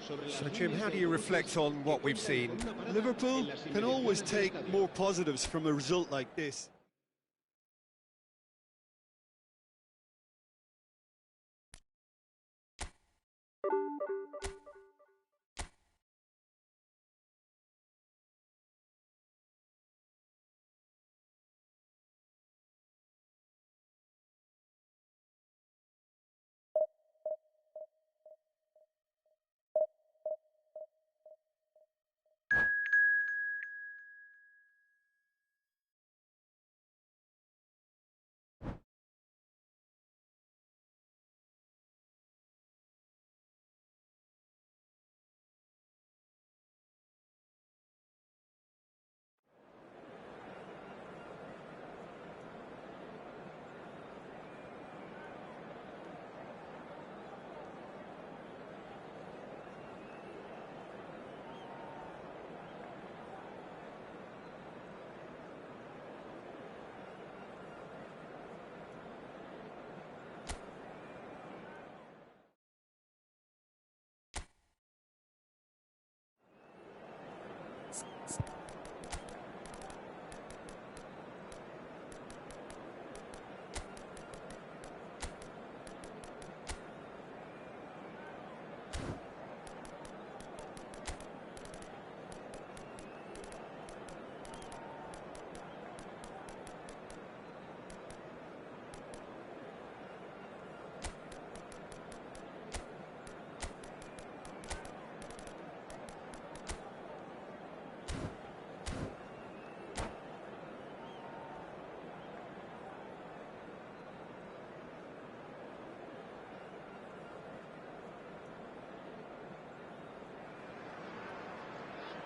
S3: So, Jim, how do you reflect on what we've seen?
S2: Liverpool can always take more positives from a result like this.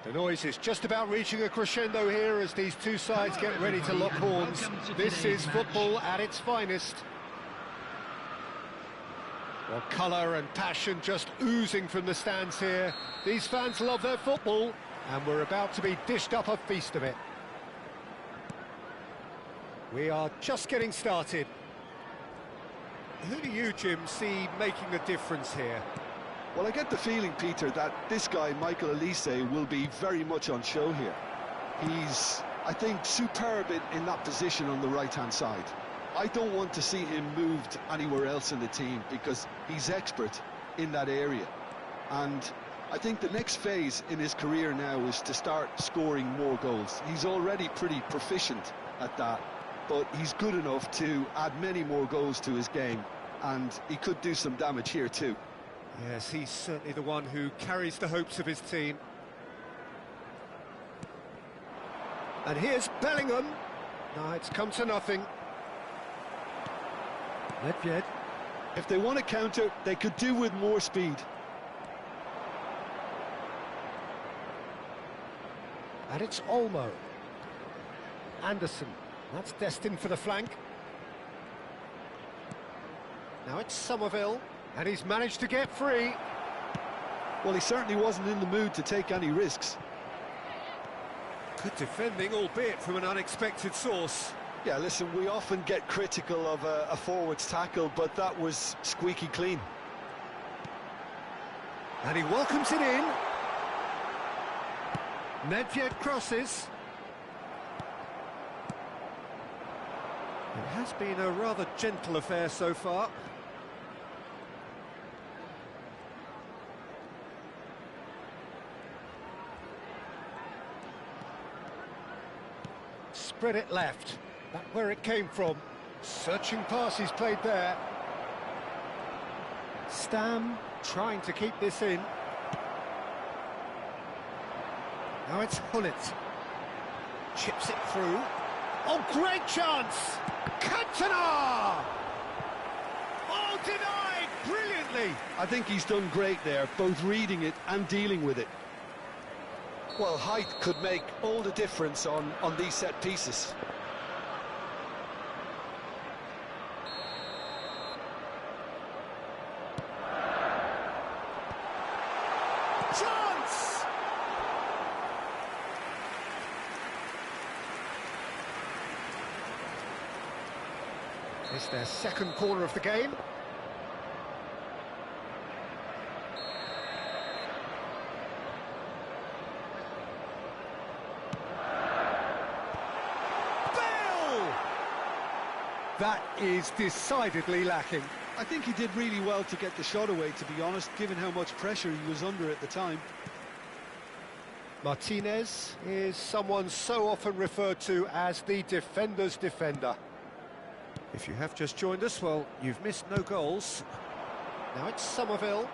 S1: The noise is just about reaching a crescendo here as these two sides get ready to lock horns. This is football at its finest. Well, colour and passion just oozing from the stands here. These fans love their football, and we're about to be dished up a feast of it. We are just getting started.
S3: Who do you, Jim, see making the difference here?
S2: Well, I get the feeling, Peter, that this guy, Michael Elise, will be very much on show here. He's, I think, superb in that position on the right-hand side. I don't want to see him moved anywhere else in the team because he's expert in that area. And I think the next phase in his career now is to start scoring more goals. He's already pretty proficient at that, but he's good enough to add many more goals to his game, and he could do some damage here too.
S3: Yes, he's certainly the one who carries the hopes of his team.
S1: And here's Bellingham. No, it's come to nothing. Nedved.
S2: If they want to counter, they could do with more speed.
S1: And it's Olmo. Anderson. That's destined for the flank. Now it's Somerville. And he's managed to get free.
S2: Well, he certainly wasn't in the mood to take any risks.
S3: Good defending, albeit from an unexpected source.
S2: Yeah, listen, we often get critical of a forward's tackle, but that was squeaky clean.
S1: And he welcomes it in. Nedved crosses.
S3: It has been a rather gentle affair so far.
S1: Spread it left. Back where it came from. Searching pass he's played there. Stam trying to keep this in. Now it's Hullet. Chips it through. Oh, great chance! Cantona! Oh, denied brilliantly!
S2: I think he's done great there, both reading it and dealing with it. Well, height could make all the difference on these set pieces.
S1: Chance! It's their second corner of the game. That is decidedly lacking.
S2: I think he did really well to get the shot away, to be honest, given how much pressure he was under at the time.
S1: Martinez is someone so often referred to as the defender's defender. If you have just joined us, well, you've missed no goals. Now it's Somerville.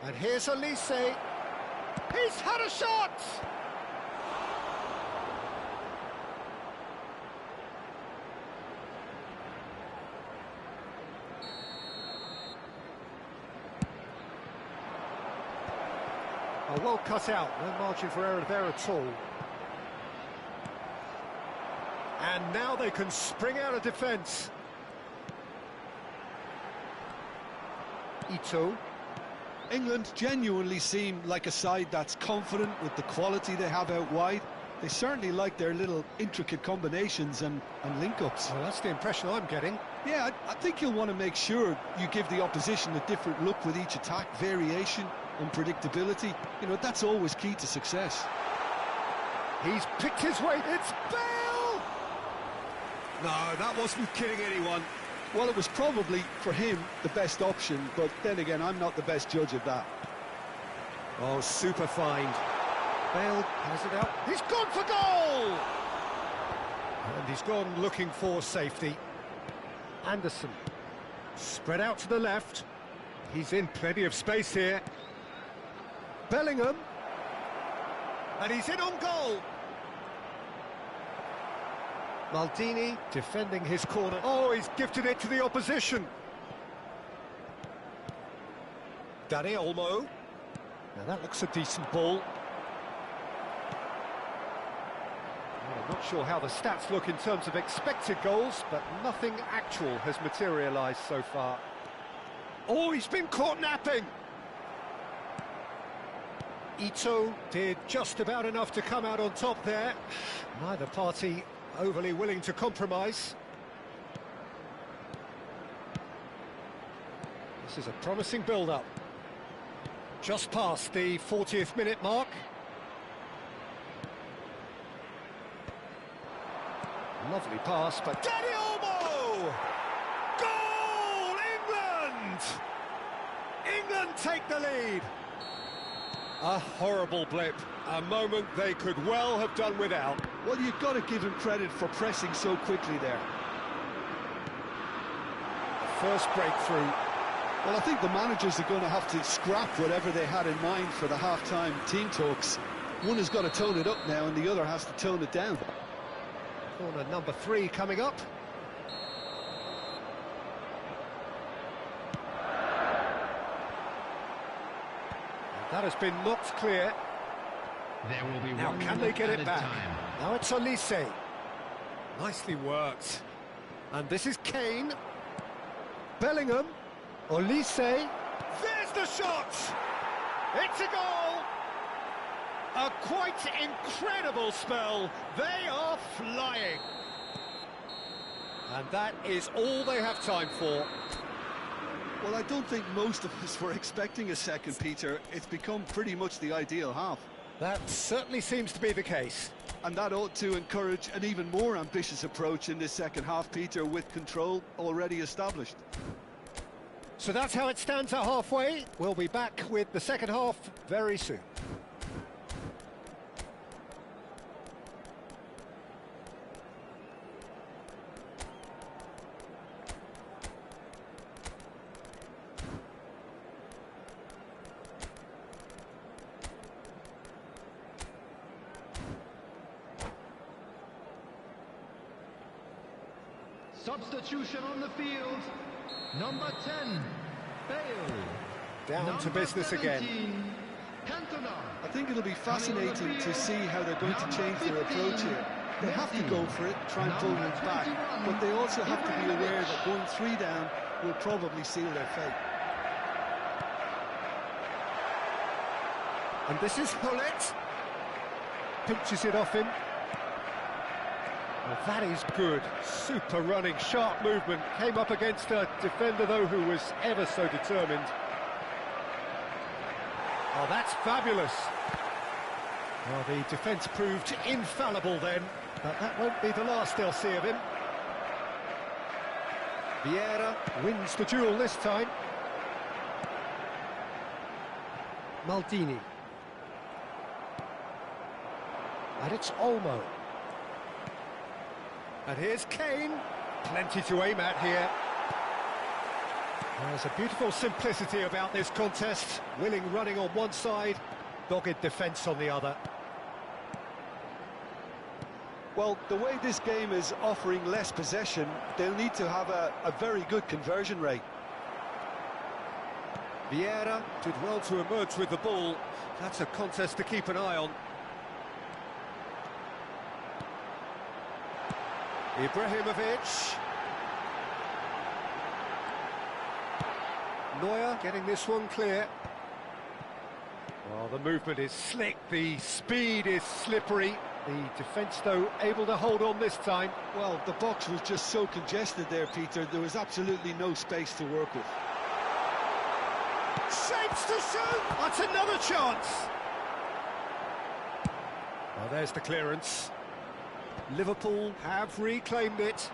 S1: And here's Elise. He's had a shot! Oh, well cut out, no margin for error there at all. And now they can spring out of defence. Ito.
S2: England genuinely seem like a side that's confident with the quality they have out wide. They certainly like their little intricate combinations and link-ups.
S1: Well, that's the impression I'm getting.
S2: Yeah, I think you'll want to make sure you give the opposition a different look with each attack, variation, unpredictability. You know, that's always key to success.
S1: He's picked his way. It's Bale!
S3: No, that wasn't kidding anyone.
S2: Well, it was probably, for him, the best option, but then again, I'm not the best judge of that.
S1: Oh, super find. Bale has it out. He's gone for goal! And he's gone looking for safety. Anderson. Spread out to the left. He's in plenty of space here. Bellingham. And he's in on goal. Maldini defending his corner. Oh, he's gifted it to the opposition. Dani Olmo. Now that looks a decent ball. Well, I'm not sure how the stats look in terms of expected goals, but nothing actual has materialised so far. Oh, he's been caught napping. Ito did just about enough to come out on top there. Neither party overly willing to compromise. This is a promising build-up. Just past the 40th minute mark. Lovely pass, but Dani Olmo! Goal! England! England take the lead. A horrible blip, a moment they could well have done without.
S2: Well, you've got to give him credit for pressing so quickly there.
S1: First breakthrough.
S2: Well, I think the managers are going to have to scrap whatever they had in mind for the half-time team talks. One has got to tone it up now and the other has to tone it down.
S1: Corner number 3 coming up. That has been knocked clear.
S4: There will be
S1: Now,
S4: one
S1: can they get it back?
S4: time.
S1: Now it's Elise. Nicely worked. And this is Kane. Bellingham. Elise. There's the shot! It's a goal! A quite incredible spell. They are flying. And that is all they have time for.
S2: Well, I don't think most of us were expecting a second, Peter. It's become pretty much the ideal half.
S1: That certainly seems to be the case.
S2: And that ought to encourage an even more ambitious approach in this second half, Peter, with control already established.
S1: So that's how it stands at halfway. We'll be back with the second half very soon.
S4: Substitution on the field. Number 10, Bale.
S1: Down to business again.
S4: Cantona.
S2: I think it'll be fascinating to see how they're going to change their approach here. They have to go for it, try and pull it back, but they also have to be aware that going 3 down will probably seal their fate.
S1: And this is Hullet. Pinches it off him. Well, that is good. Super running, sharp movement. Came up against a defender, though, who was ever so determined. Oh, that's fabulous. Well, the defence proved infallible then, but that won't be the last they'll see of him. Vieira wins the duel this time. Maldini. And it's Olmo. And here's Kane. Plenty to aim at here. There's a beautiful simplicity about this contest. Willing running on one side, dogged defence on the other.
S2: Well, the way this game is offering less possession, they'll need to have a very good conversion rate.
S3: Vieira did well to emerge with the ball. That's a contest to keep an eye on. Ibrahimovic. Neuer getting this one clear. Well, the movement is slick, the speed is slippery. The defence, though, able to hold on this time.
S2: Well, the box was just so congested there, Peter. There was absolutely no space to work with.
S1: Shapes to shoot! That's another chance! Well, there's the clearance. Liverpool have reclaimed it.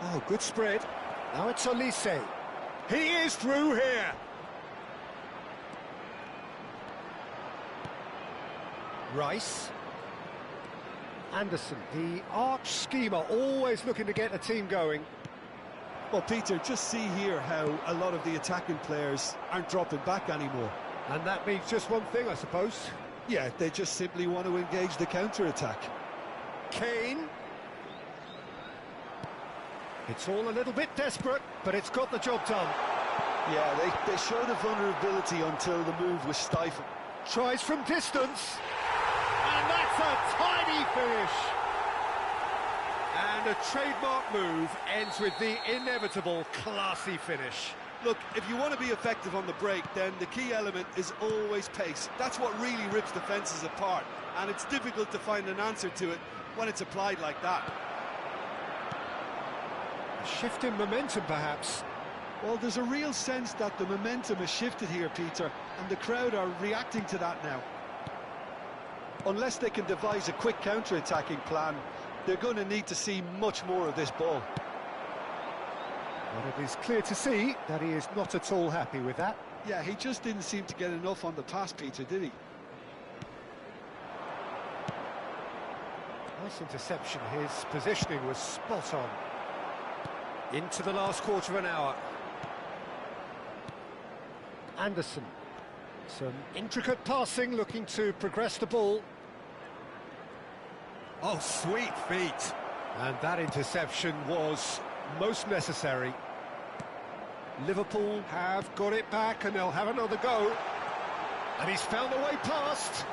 S1: Oh, good spread. Now it's Olise. He is through here! Rice. Anderson, the arch schemer, always looking to get a team going.
S2: Well, Peter, just see here how a lot of the attacking players aren't dropping back anymore.
S1: And that means just one thing, I suppose.
S2: Yeah, they just simply want to engage the counter-attack.
S1: Kane. It's all a little bit desperate, but it's got the job done.
S2: Yeah, they showed a vulnerability until the move was stifled.
S1: Tries from distance. And that's a tiny finish.
S3: And a trademark move ends with the inevitable classy finish.
S2: Look, if you want to be effective on the break, then the key element is always pace. That's what really rips defences apart, and it's difficult to find an answer to it when it's applied like that.
S1: A shift in momentum, perhaps.
S2: Well, there's a real sense that the momentum has shifted here, Peter, and the crowd are reacting to that now. Unless they can devise a quick counter-attacking plan, they're going to need to see much more of this ball.
S1: Well, it is clear to see that he is not at all happy with that.
S2: Yeah, he just didn't seem to get enough on the pass, Peter, did he?
S1: Nice interception. His positioning was spot on. Into the last quarter of an hour. Anderson. Some intricate passing, looking to progress the ball.
S3: Oh, sweet feet.
S1: And that interception was most necessary. Liverpool have got it back and they'll have another go. And he's found a way past.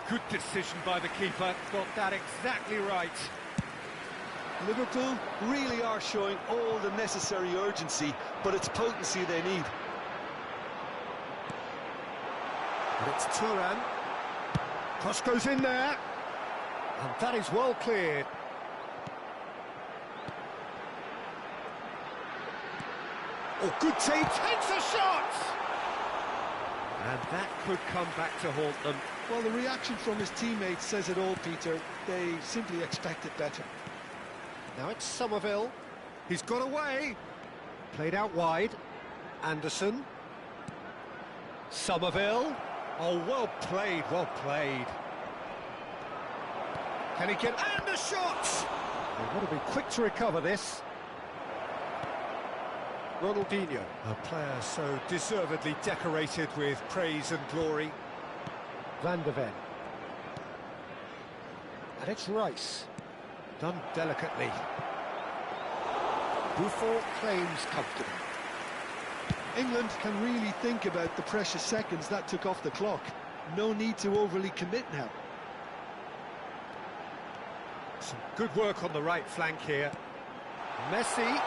S3: Good decision by the keeper. Got that exactly right.
S2: Liverpool really are showing all the necessary urgency, but it's potency they need.
S1: And it's Turan. Cross goes in there. And that is well cleared. Oh, good team, takes a shot!
S3: And that could come back to haunt them.
S2: Well, the reaction from his teammates says it all, Peter. They simply expected better.
S1: Now it's Somerville. He's got away. Played out wide. Anderson. Somerville. Oh, well played, well played. Can he get... And a shot! They've got to be quick to recover this. Ronaldinho, a player so deservedly decorated with praise and glory. Van de Ven. And it's Rice. Done delicately. Buffon claims comfortably.
S2: England can really think about the precious seconds that took off the clock. No need to overly commit now.
S1: Some good work on the right flank here. Messi.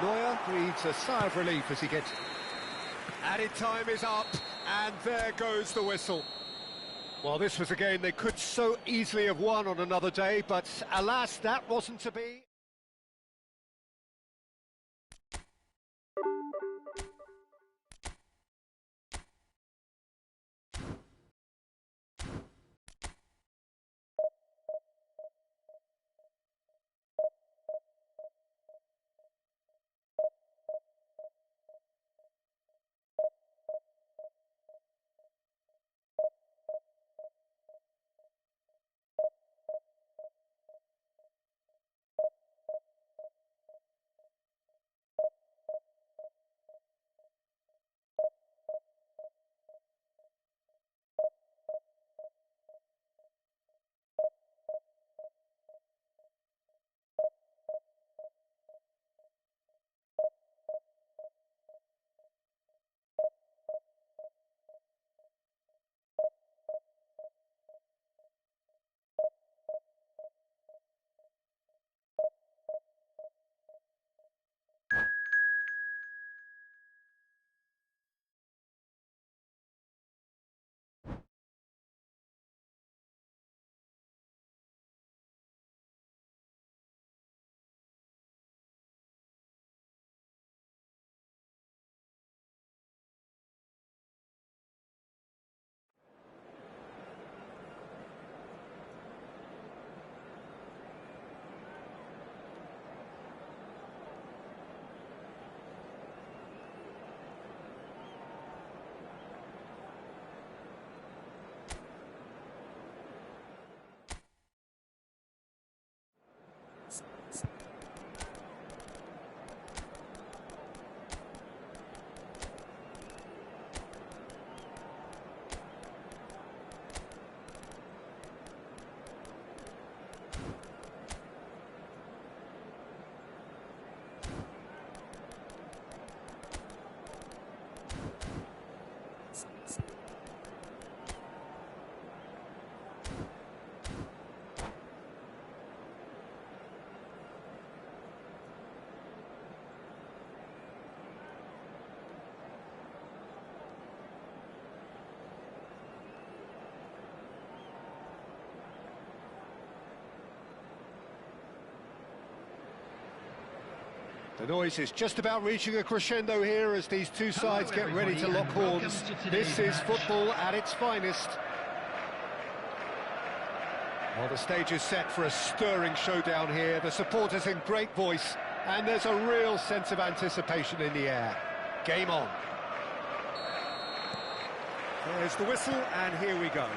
S1: Neuer breathes a sigh of relief as he gets...
S3: Added time is up. And there goes the whistle. Well, this was a game they could so easily have won on another day, but alas, that wasn't to be. The noise is just about reaching a crescendo here as these two sides get ready to lock horns. This is football at its finest. Well, the stage is set for a stirring showdown here. The supporters in great voice, and there's a real sense of anticipation in the air. Game on. There's the whistle, and here we go.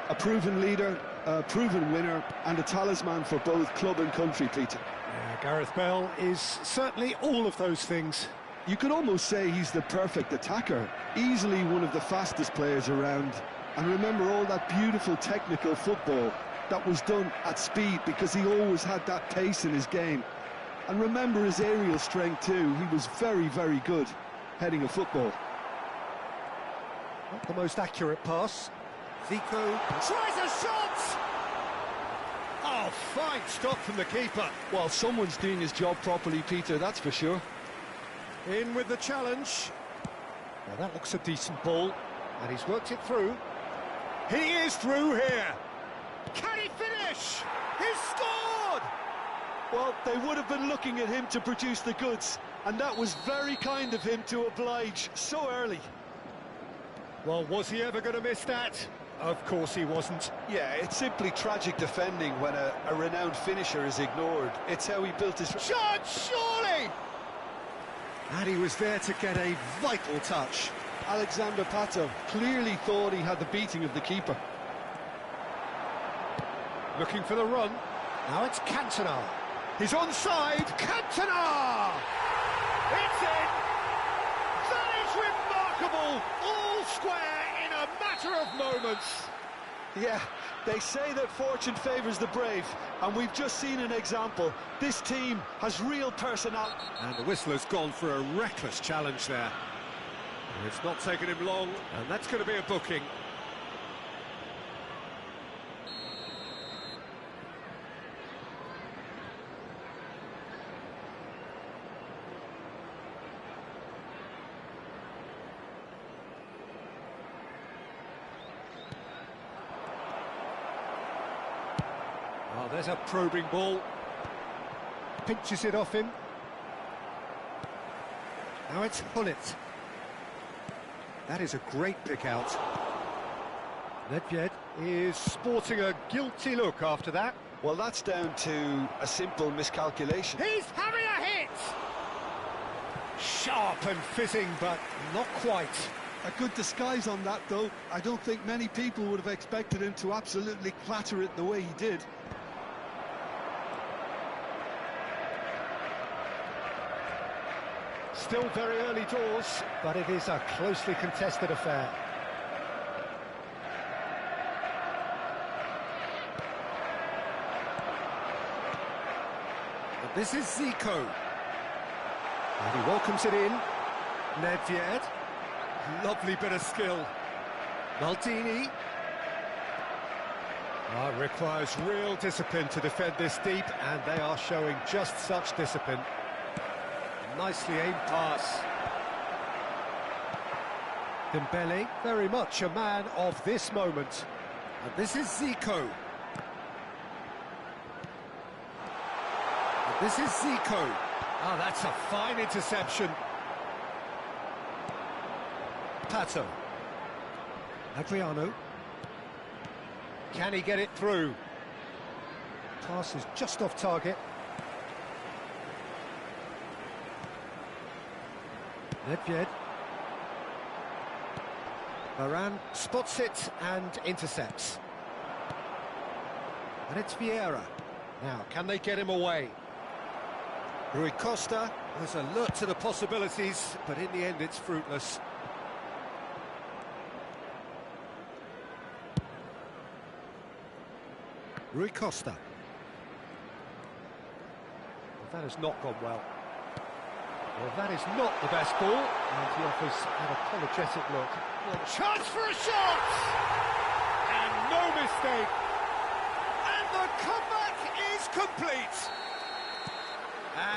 S2: A proven leader, a proven winner, and a talisman for both club and country, Peter.
S3: Gareth Bale is certainly all of those things.
S2: You could almost say he's the perfect attacker, easily one of the fastest players around. And remember all that beautiful technical football that was done at speed, because he always had that pace in his game. And remember his aerial strength too. He was very, very good heading a football.
S3: Not the most accurate pass. Zico tries a shot! Oh, fine stop from the keeper.
S2: Well, someone's doing his job properly, Peter, that's for sure.
S3: In with the challenge. Well, that looks a decent ball, and he's worked it through. He is through here. Can he finish? He's scored!
S2: Well, they would have been looking at him to produce the goods, and that was very kind of him to oblige so early.
S3: Well, was he ever going to miss that? Of course he wasn't.
S2: Yeah, it's simply tragic defending when a renowned finisher is ignored. It's how he built his...
S3: Shot, surely! And he was there to get a vital touch.
S2: Alexander Pato clearly thought he had the beating of the keeper.
S3: Looking for the run. Now it's Cantona. He's onside. Cantona! It's in! That is remarkable! All square in a matter of moments.
S2: Yeah, they say that fortune favours the brave, and we've just seen an example. This team has real personality.
S3: And the whistler's gone for a reckless challenge there. It's not taken him long, and that's going to be a booking.
S1: Oh, there's a probing ball. Pinches it off him. Now it's Hullet. That is a great pick out. Nedved is sporting a guilty look after that.
S2: Well, that's down to a simple miscalculation.
S1: He's having a hit! Sharp and fitting, but not quite.
S2: A good disguise on that, though. I don't think many people would have expected him to absolutely clatter it the way he did.
S1: Still very early doors, but it is a closely contested affair. And this is Zico. And he welcomes it in. Nedved. Lovely bit of skill. Maldini. Requires real discipline to defend this deep, and they are showing just such discipline. Nicely aimed pass. Dembele, very much a man of this moment. And this is Zico. And this is Zico. Oh, that's a fine interception. Pato. Adriano. Can he get it through? Pass is just off target. Nedved. Varane spots it and intercepts. And it's Vieira. Now, can they get him away? Rui Costa was alert to the possibilities, but in the end it's fruitless. Rui Costa. That has not gone well. Well, that is not the best ball, and he offers an apologetic look. Well, chance for a shot! And no mistake! And the comeback is complete!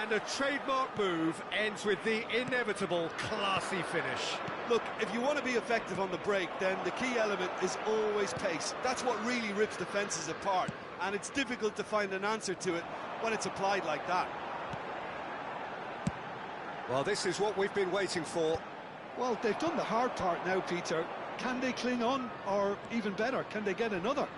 S1: And a trademark move ends with the inevitable classy finish.
S2: Look, if you want to be effective on the break, then the key element is always pace. That's what really rips defences apart, and it's difficult to find an answer to it when it's applied like that.
S1: Well, this is what we've been waiting for.
S2: Well, they've done the hard part now, Peter. Can they cling on, or even better, can they get another?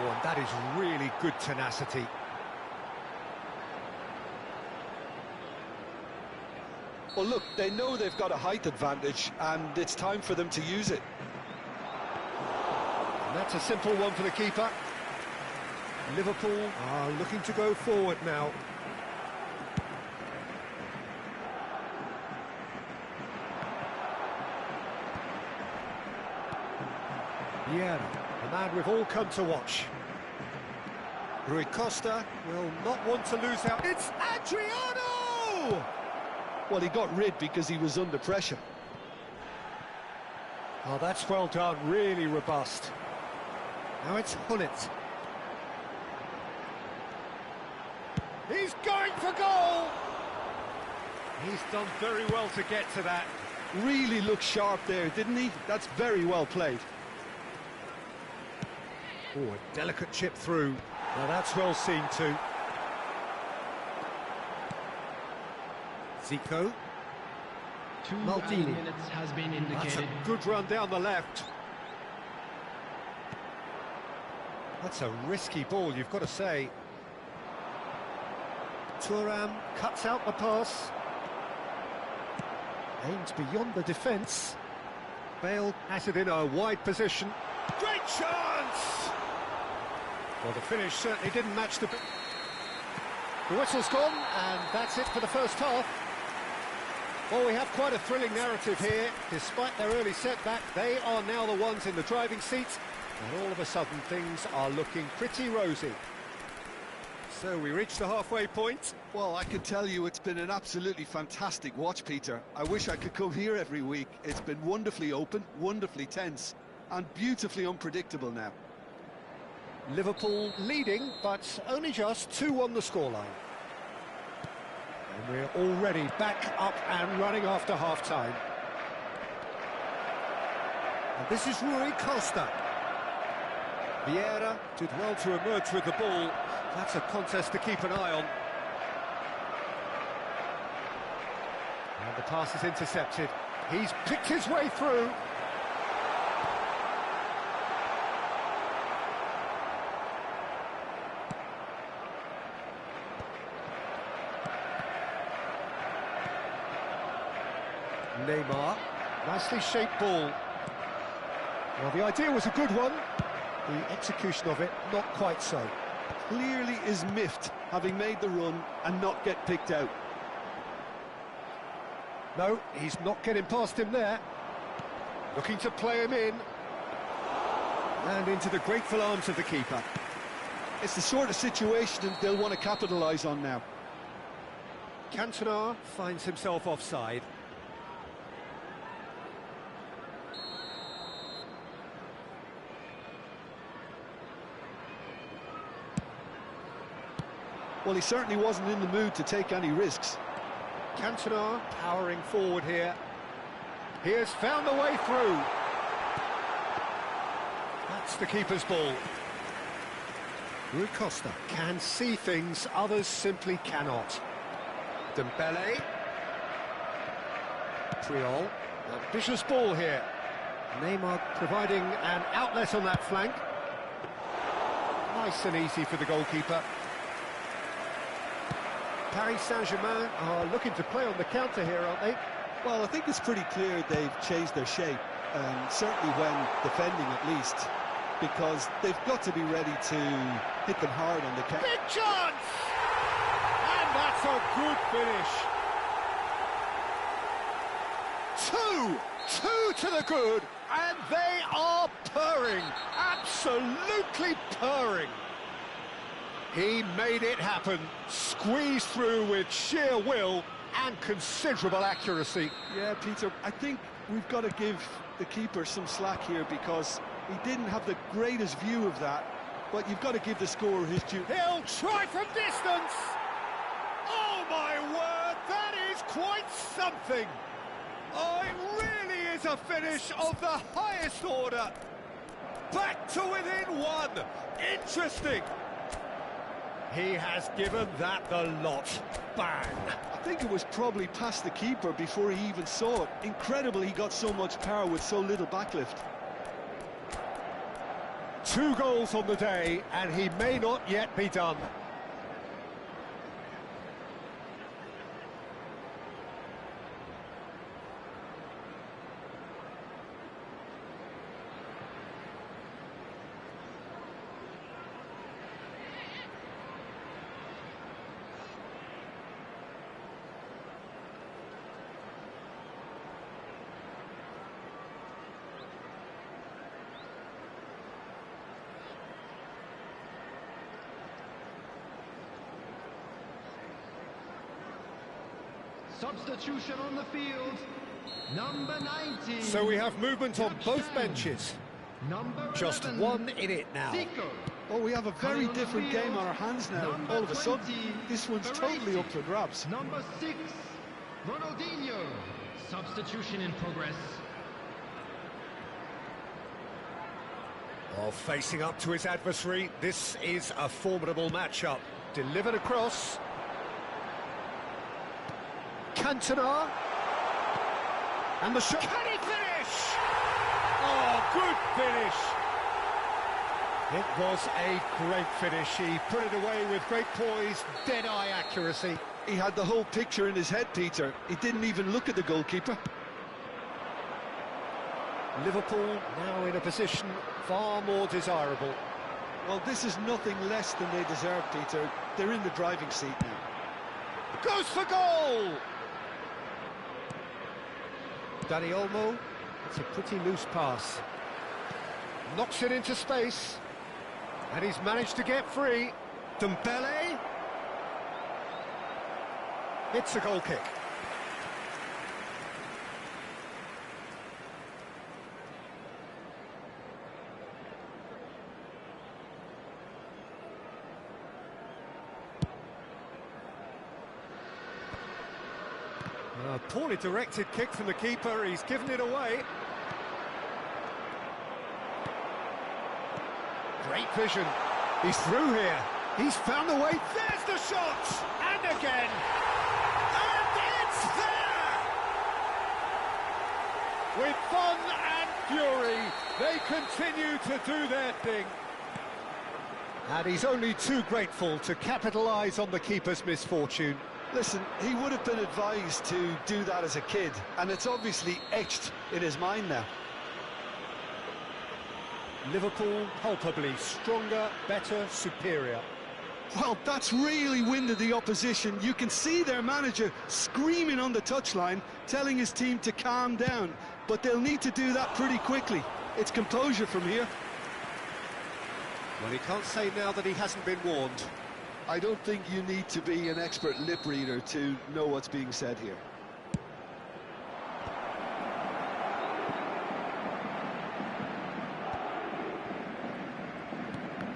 S1: Oh, and that is really good tenacity.
S2: Well, look, they know they've got a height advantage, and it's time for them to use it.
S1: And that's a simple one for the keeper. Liverpool are looking to go forward now. Vieira, the man we've all come to watch. Rui Costa will not want to lose out. It's Adriano!
S2: Well, he got rid because he was under pressure.
S1: Oh, that's well done, really robust. Now it's Hullet. He's going for goal! He's done very well to get to that.
S2: Really looked sharp there, didn't he? That's very well played.
S1: Oh, a delicate chip through. Now that's well seen too. Zico.
S4: 2
S1: Maldini.
S4: minutes has been
S1: That's a
S4: indicated.
S1: good run down the left. That's a risky ball, you've got to say. Thuram cuts out the pass. Aims beyond the defence. Bale has it in a wide position. Great chance! Well, the finish certainly didn't match the... The whistle's gone, and that's it for the first half. Well, we have quite a thrilling narrative here. Despite their early setback, they are now the ones in the driving seat, and all of a sudden things are looking pretty rosy. So we reached the halfway point.
S2: Well, I can tell you it's been an absolutely fantastic watch, Peter. I wish I could come here every week. It's been wonderfully open, wonderfully tense, and beautifully unpredictable now.
S1: Liverpool leading, but only just 2-1 the scoreline. And we're already back up and running after half-time. And This is Rui Costa. Vieira did well to emerge with the ball. That's a contest to keep an eye on. And the pass is intercepted. He's picked his way through. Neymar, nicely shaped ball. Well, the idea was a good one. The execution of it, not quite so.
S2: Clearly is miffed, having made the run and not get picked out.
S1: No, he's not getting past him there. Looking to play him in. And into the grateful arms of the keeper.
S2: It's the sort of situation they'll want to capitalise on now.
S1: Cantona finds himself offside.
S2: Well, he certainly wasn't in the mood to take any risks.
S1: Cantona powering forward here. He has found the way through. That's the keeper's ball. Rui Costa can see things others simply cannot. Dembele. Triol. Ambitious ball here. Neymar providing an outlet on that flank. Nice and easy for the goalkeeper. Paris Saint-Germain are looking to play on the counter here, aren't they?
S2: Well, I think it's pretty clear they've changed their shape, certainly when defending at least, because they've got to be ready to hit them hard on the counter.
S1: Big chance! And that's a good finish. Two to the good, and they are purring, absolutely purring. He made it happen, squeezed through with sheer will and considerable accuracy.
S2: Yeah, Peter, I think we've got to give the keeper some slack here because he didn't have the greatest view of that, but you've got to give the scorer his due.
S1: He'll try from distance! Oh my word, that is quite something! Oh, it really is a finish of the highest order! Back to within one! Interesting! He has given that the lot. Bang!
S2: I think it was probably past the keeper before he even saw it. Incredible he got so much power with so little backlift.
S1: 2 goals on the day, and he may not yet be done.
S4: Substitution on the field, number 19.
S1: So we have movement on both benches. Just 1 in it now.
S2: Oh, we have a very different game on our hands now. All of a sudden, this one's totally up for grabs.
S4: Number 6, Ronaldinho. Substitution in progress.
S1: Oh, facing up to his adversary, this is a formidable matchup. Delivered across. Cantona. And the shot. Can he finish? Oh, good finish. It was a great finish. He put it away with great poise, dead-eye accuracy.
S2: He had the whole picture in his head, Peter. He didn't even look at the goalkeeper.
S1: Liverpool now in a position far more desirable.
S2: Well, this is nothing less than they deserve, Peter. They're in the driving seat now.
S1: Goes for goal! Dani Olmo, it's a pretty loose pass. Knocks it into space. And he's managed to get free. Dembele. It's a goal kick. A poorly directed kick from the keeper, he's given it away. Great vision. He's through here. He's found the way. There's the shot! And again! And it's there! With fun and fury, they continue to do their thing. And he's only too grateful to capitalise on the keeper's misfortune.
S2: Listen, he would have been advised to do that as a kid, and it's obviously etched in his mind now.
S1: Liverpool palpably stronger, better, superior.
S2: Well, that's really winded the opposition. You can see their manager screaming on the touchline, telling his team to calm down, but they'll need to do that pretty quickly. It's composure from here.
S1: Well, he can't say now that he hasn't been warned.
S2: I don't think you need to be an expert lip reader to know what's being said here.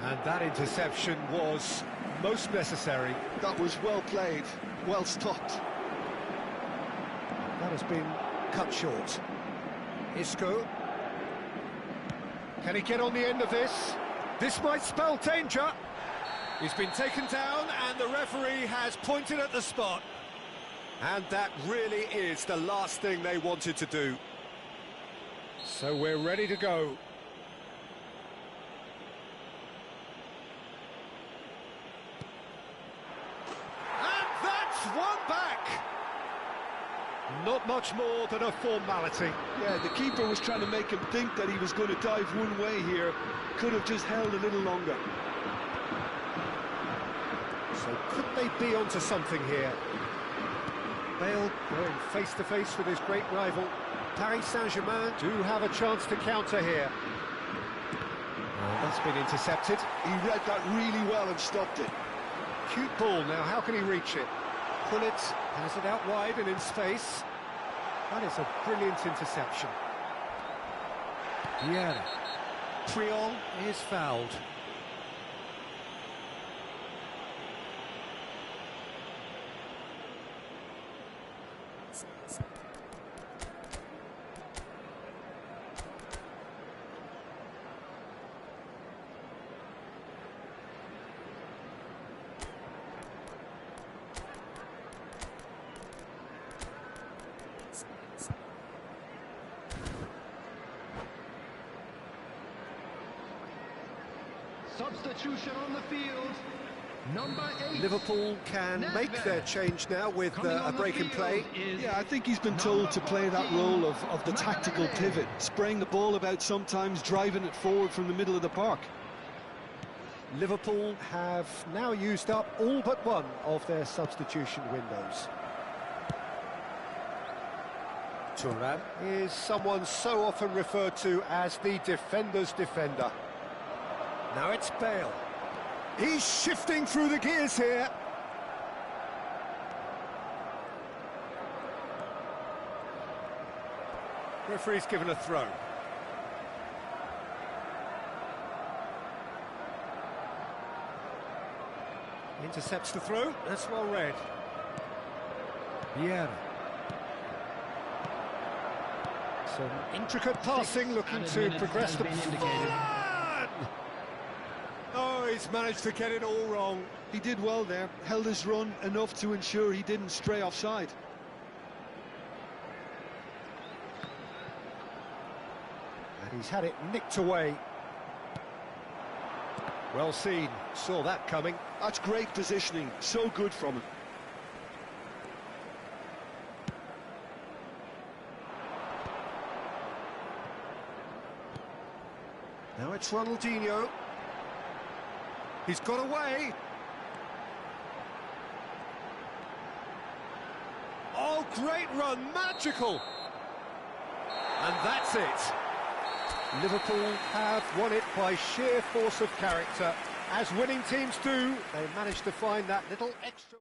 S1: And that interception was most necessary.
S2: That was well played, well stopped.
S1: That has been cut short. Isco. Can he get on the end of this? This might spell danger. He's been taken down and the referee has pointed at the spot. And that really is the last thing they wanted to do. So we're ready to go. And that's one back. Not much more than a formality.
S2: Yeah, the keeper was trying to make him think that he was going to dive one way here. Could have just held a little longer.
S1: So could they be onto something here? Bale going face-to-face with his great rival. Paris Saint-Germain do have a chance to counter here. That's been intercepted.
S2: He read that really well and stopped it.
S1: Cute ball, now how can he reach it? Pullet has it out wide and in space. That is a brilliant interception. Yeah. Triol is fouled.
S4: Substitution on the field. Number 8.
S1: Liverpool can make their change now with a break in play.
S2: Yeah, I think he's been told to play that role of the tactical pivot, spraying the ball about sometimes, driving it forward from the middle of the park.
S1: Liverpool have now used up all but one of their substitution windows. Thuram is someone so often referred to as the defender's defender. Now it's Bale. He's shifting through the gears here. Referee's given a throw. Intercepts the throw. That's well read. Vieira. Some intricate passing, looking to progress the... Oh, he's managed to get it all wrong.
S2: He did well there, held his run enough to ensure he didn't stray offside.
S1: And he's had it nicked away. Well seen, saw that coming.
S2: That's great positioning, so good from him.
S1: Now it's Ronaldinho. He's got away. Oh, great run, magical. And that's it. Liverpool have won it by sheer force of character. As winning teams do, they managed to find that little extra...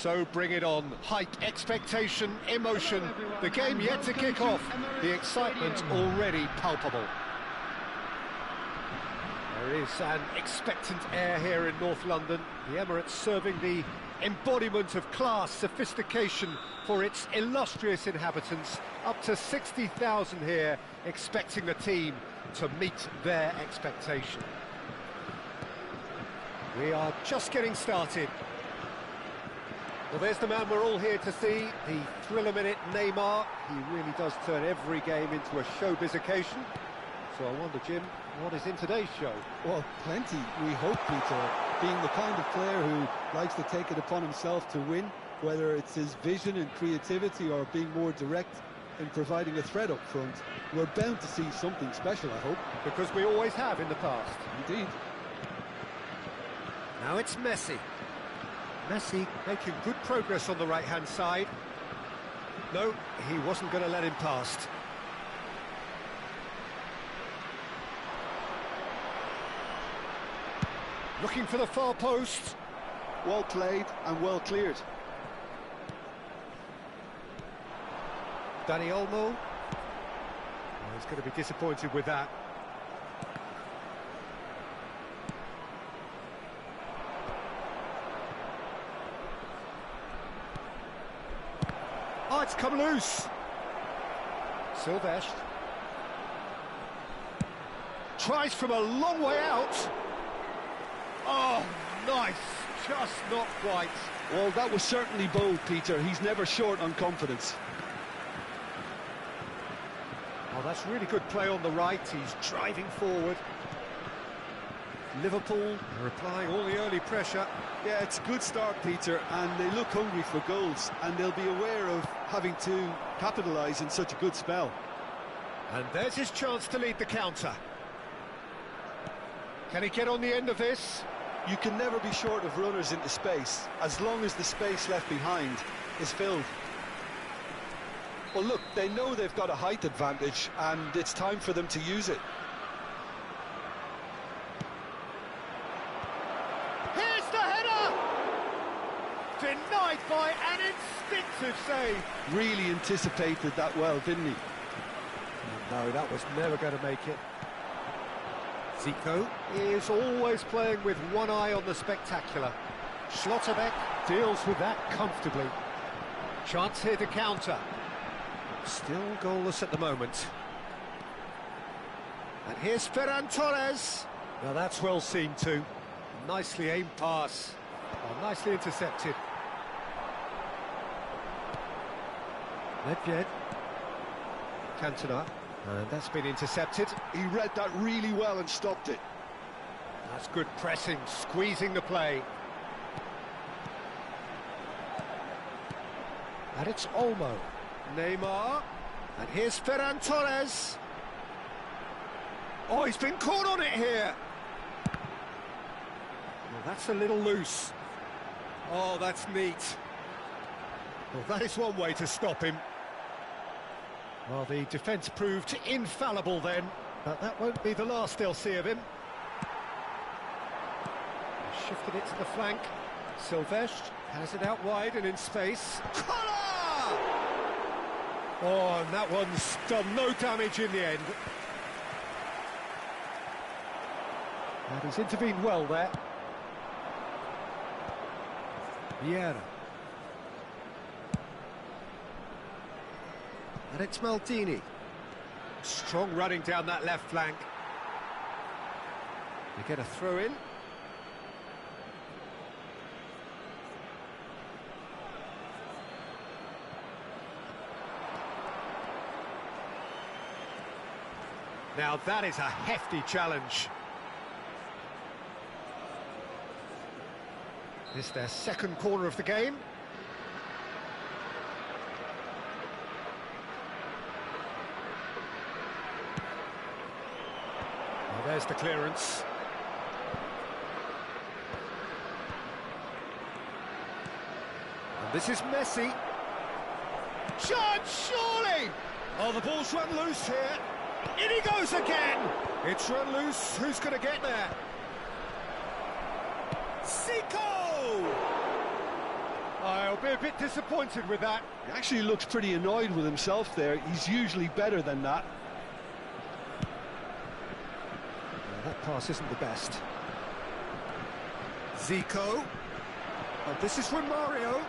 S3: So bring it on. Hype, expectation, emotion. The game yet to kick off. The excitement already palpable. There is an expectant air here in North London. The Emirates serving the embodiment of class, sophistication for its illustrious inhabitants. Up to 60,000 here, expecting the team to meet their expectation. We are just getting started. Well, there's the man we're all here to see, the thriller-minute Neymar. He really does turn every game into a showbiz occasion. So I wonder, Jim, what is in today's show?
S2: Well, plenty, we hope, Peter. Being the kind of player who likes to take it upon himself to win, whether it's his vision and creativity or being more direct in providing a threat up front, we're bound to see something special, I hope.
S3: Because we always have in the past.
S2: Indeed.
S3: Now it's Messi. Messi making good progress on the right-hand side. No, he wasn't going to let him past. Looking for the far post.
S2: Well played and well cleared.
S3: Dani Olmo. Oh, he's going to be disappointed with that. Oh, it's come loose. Silvestre. Tries from a long way out. Oh, nice. Just not quite.
S2: Well, that was certainly bold, Peter. He's never short on confidence.
S3: Oh, that's really good play on the right. He's driving forward. Liverpool are applying all the early pressure.
S2: Yeah, it's a good start, Peter, and they look hungry for goals, and they'll be aware of having to capitalise in such a good spell.
S3: And there's his chance to lead the counter. Can he get on the end of this?
S2: You can never be short of runners into space, as long as the space left behind is filled. Well, look, they know they've got a height advantage, and it's time for them to use it.
S3: Here's the header! Denied by an instinctive save.
S2: Really anticipated that well, didn't he?
S3: No, that was never going to make it. Zico is always playing with one eye on the spectacular. Schlotterbeck deals with that comfortably. Chance here to counter. Still goalless at the moment. And here's Ferran Torres. Now that's well seen too. Nicely aimed pass. Oh, nicely intercepted. Nedved. Cantona. And that's been intercepted.
S2: He read that really well and stopped it.
S3: That's good pressing, squeezing the play. And it's Olmo. Neymar. And here's Ferran Torres. Oh, he's been caught on it here. Well, that's a little loose. Oh, that's neat. Well, that is one way to stop him. Well, the defence proved infallible then, but that won't be the last they'll see of him. Shifted it to the flank. Silvestre has it out wide and in space. Collar! Oh, and that one's done no damage in the end. And he's intervened well there. Vieira. And it's Maldini. Strong running down that left flank. They get a throw in. Now that is a hefty challenge. This is their second corner of the game. Well, there's the clearance. And this is Messi. Chance, surely! Oh, the ball's run loose here. In he goes again! It's run loose. Who's going to get there? Zico! I'll be a bit disappointed with that.
S2: He actually looks pretty annoyed with himself there. He's usually better than that.
S1: That pass isn't the best. Zico. Oh, this is from Mario.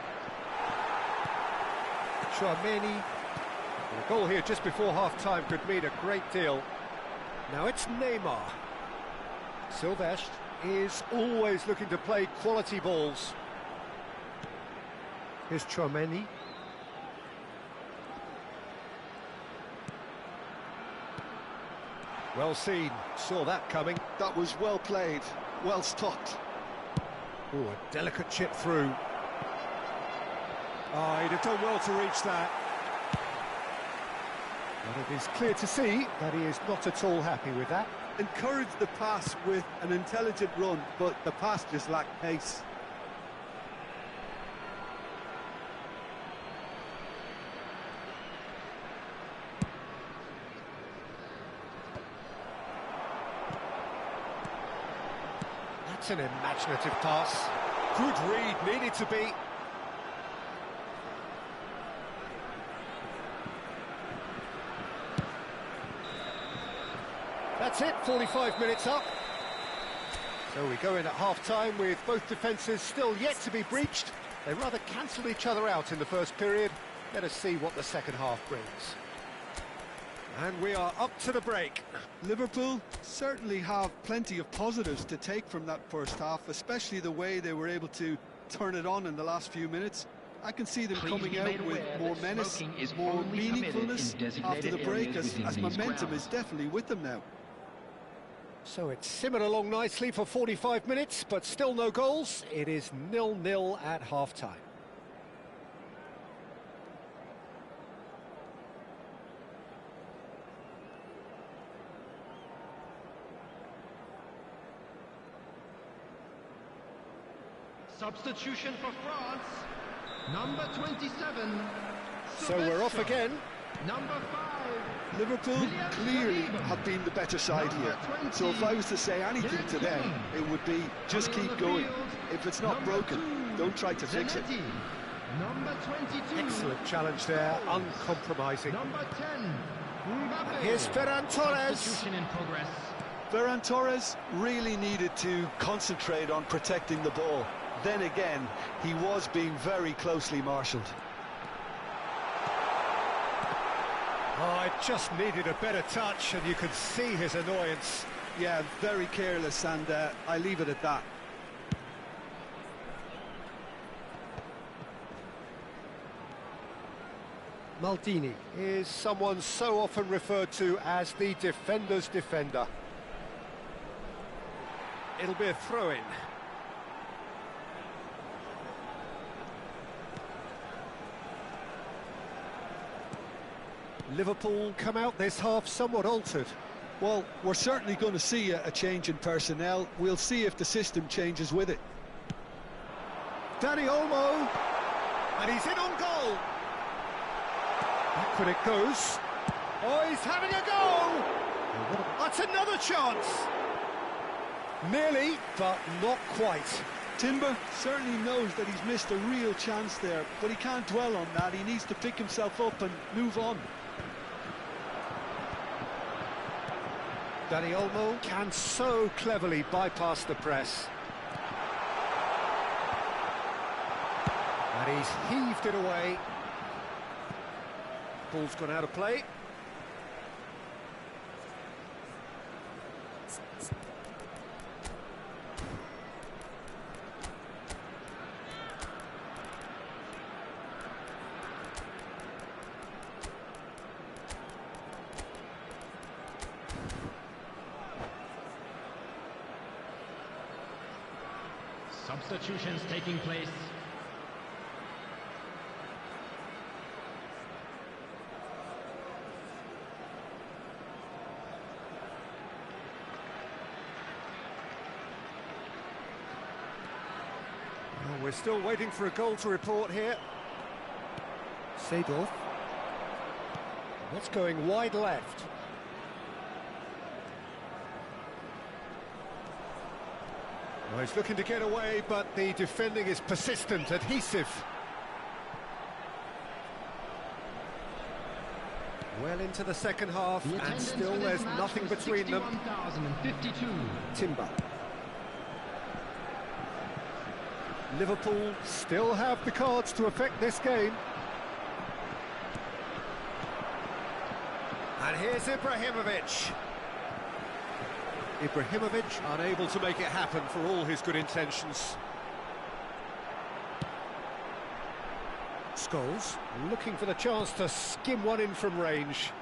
S1: Tchouaméni. A goal here just before half-time could mean a great deal. Now it's Neymar. Silvestre is always looking to play quality balls. Here's Tchouaméni. Well seen, saw that coming.
S2: That was well played, well stopped.
S1: Oh, a delicate chip through.
S3: Oh, he'd have done well to reach that.
S1: But it is clear to see that he is not at all happy with that.
S2: Encouraged the pass with an intelligent run, but the pass just lacked pace.
S1: That's an imaginative pass. Good read, needed to be. That's it, 45 minutes up. So we go in at half-time with both defences still yet to be breached. They rather cancelled each other out in the first period. Let us see what the second half brings. And we are up to the break.
S2: Liverpool certainly have plenty of positives to take from that first half, especially the way they were able to turn it on in the last few minutes. I can see them coming out with more menace, more meaningfulness after the break, as momentum is definitely with them now.
S1: So it's simmered along nicely for 45 minutes, but still no goals. It is 0-0 at half-time.
S4: Substitution for France, number 27.
S1: So we're off again.
S4: Number 5.
S2: Liverpool clearly have been the better side here. So if I was to say anything to them, it would be just keep going. If it's not broken, don't try to fix it.
S4: Number 22.
S1: Excellent challenge there, uncompromising.
S4: Number 10. Mbappe.
S1: Here's Ferran Torres.
S4: Substitution in progress.
S2: Ferran Torres really needed to concentrate on protecting the ball. Then again, he was being very closely marshalled.
S1: Oh, it just needed a better touch, and you could see his annoyance.
S2: Yeah, very careless, and I leave it at that.
S1: Maldini is someone so often referred to as the defender's defender. It'll be a throw-in. Liverpool come out this half somewhat altered.
S2: Well, we're certainly going to see a change in personnel. We'll see if the system changes with it.
S1: Dani Olmo, and he's in on goal. Back when it goes. Oh, he's having a go! That's another chance! Nearly, but not quite.
S2: Timber certainly knows that he's missed a real chance there, but he can't dwell on that. He needs to pick himself up and move on.
S1: Dani Olmo can so cleverly bypass the press. And he's heaved it away. Ball's gone out of play.
S4: Substitutions taking place.
S1: Well, we're still waiting for a goal to report here. Seedorf. That's going wide left. Well, he's looking to get away, but the defending is persistent, adhesive. Well into the second half, and still there's nothing between them.
S4: 61,052.
S1: Timber. Liverpool still have the cards to affect this game. And here's Ibrahimovic. Ibrahimovic unable to make it happen for all his good intentions. Scholes looking for the chance to skim one in from range.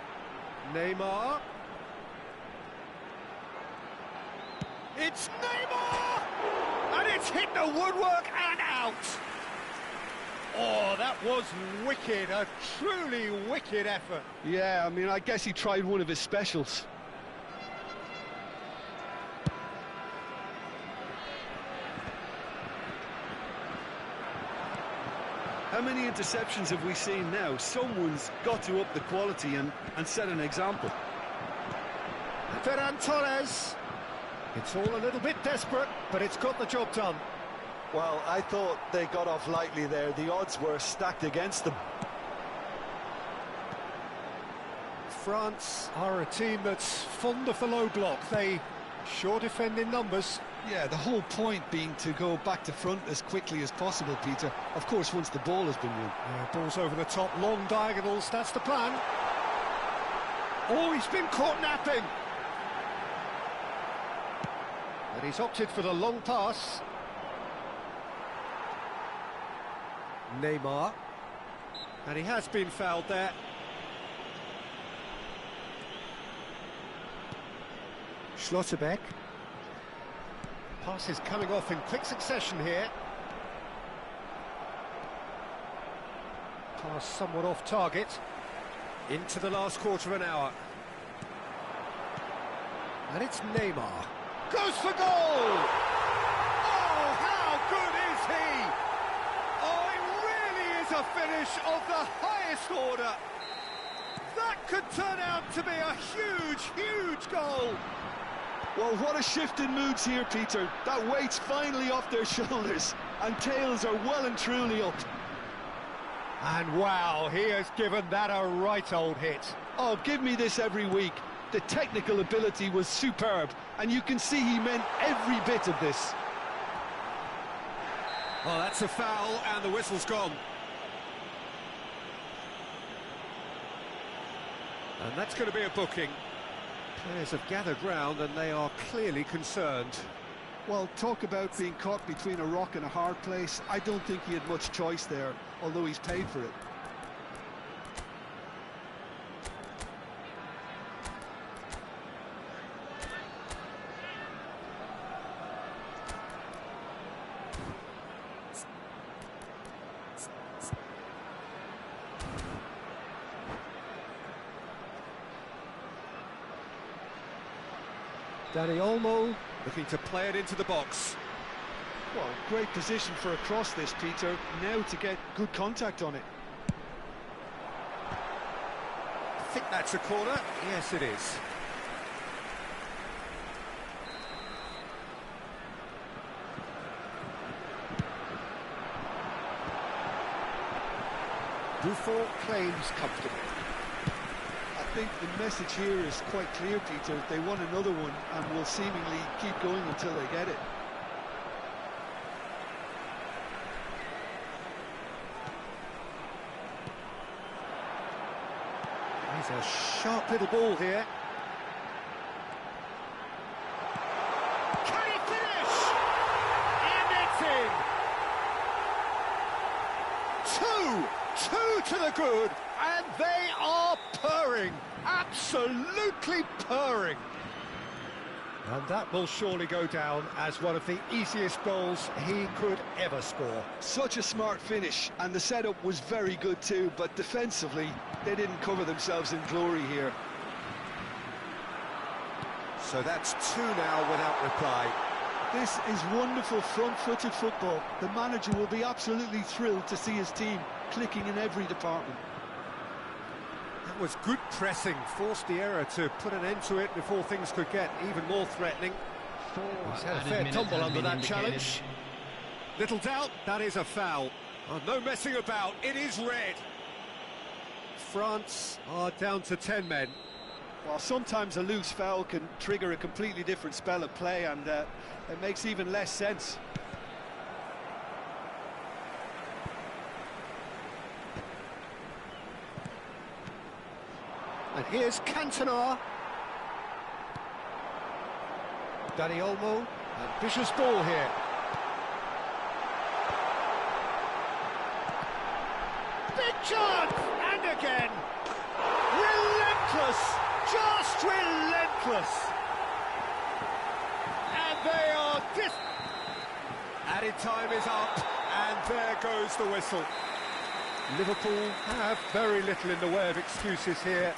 S1: Neymar. It's Neymar! And it's hit the woodwork and out! Oh, that was wicked, a truly wicked effort.
S2: Yeah, I mean, I guess he tried one of his specials. How many interceptions have we seen now? Someone's got to up the quality and set an example.
S1: Ferran Torres. It's all a little bit desperate, but it's got the job done.
S2: Well, I thought they got off lightly there. The odds were stacked against them.
S1: France are a team that's fond of the low block. They sure defend in numbers.
S2: Yeah, the whole point being to go back to front as quickly as possible, Peter. Of course, once the ball has been won.
S1: Yeah, ball's over the top, long diagonals, that's the plan. Oh, he's been caught napping. And he's opted for the long pass. Neymar. And he has been fouled there. Schlotterbeck. Passes coming off in quick succession here. Pass somewhat off target. Into the last quarter of an hour. And it's Neymar. Goes for goal! Oh, how good is he? Oh, it really is a finish of the highest order. That could turn out to be a huge, huge goal.
S2: Well, what a shift in moods here, Peter. That weight's finally off their shoulders, and tails are well and truly up.
S1: And wow, he has given that a right old hit.
S2: Oh, give me this every week. The technical ability was superb, and you can see he meant every bit of this.
S1: Oh, that's a foul, and the whistle's gone. And that's going to be a booking. Players have gathered round, and they are clearly concerned.
S2: Well, talk about being caught between a rock and a hard place. I don't think he had much choice there, although he's paid for it.
S1: Dani Olmo looking to play it into the box.
S2: Well, great position for a cross this, Peter. Now to get good contact on it.
S1: I think that's a corner. Yes, it is. Buffon claims comfortably.
S2: I think the message here is quite clear, Peter. They want another one and will seemingly keep going until they get it.
S1: He's a sharp little ball here. Can he finish? And it's in! Two to the good, and they are purring, absolutely purring. And that will surely go down as one of the easiest goals he could ever score.
S2: Such a smart finish, and the setup was very good too, but defensively, they didn't cover themselves in glory here.
S1: So that's two now without reply.
S2: This is wonderful front-footed football. The manager will be absolutely thrilled to see his team clicking in every department.
S1: That was good pressing, forced the error to put an end to it before things could get even more threatening. He's had a fair tumble under that challenge. Little doubt, that is a foul. Oh, no messing about, it is red. France are down to 10 men.
S2: Well, sometimes a loose foul can trigger a completely different spell of play, and it makes even less sense.
S1: And here's Cantona. Dani Olmo, ambitious ball here. Big chance! And again! Relentless! Just relentless! And they are added time is up, and there goes the whistle. Liverpool have very little in the way of excuses here.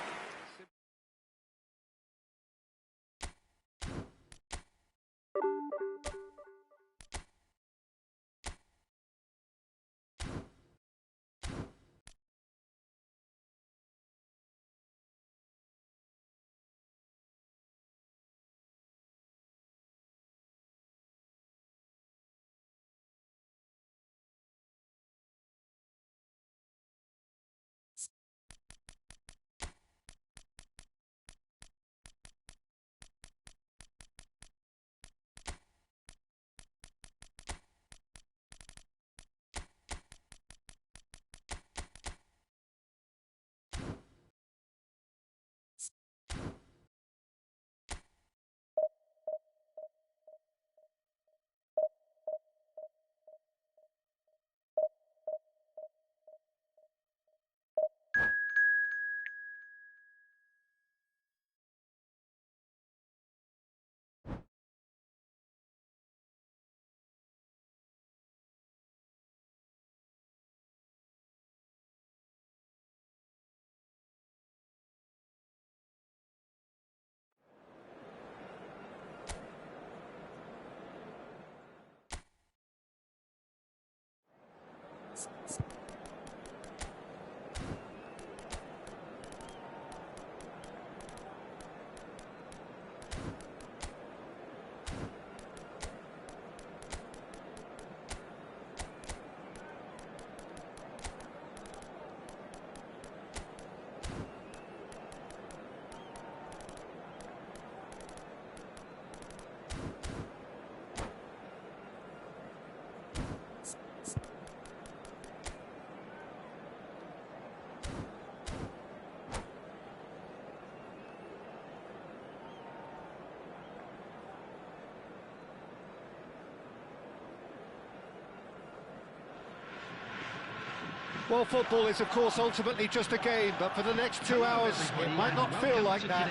S1: Well, football is, of course, ultimately just a game, but for the next 2 hours, it might not feel like that.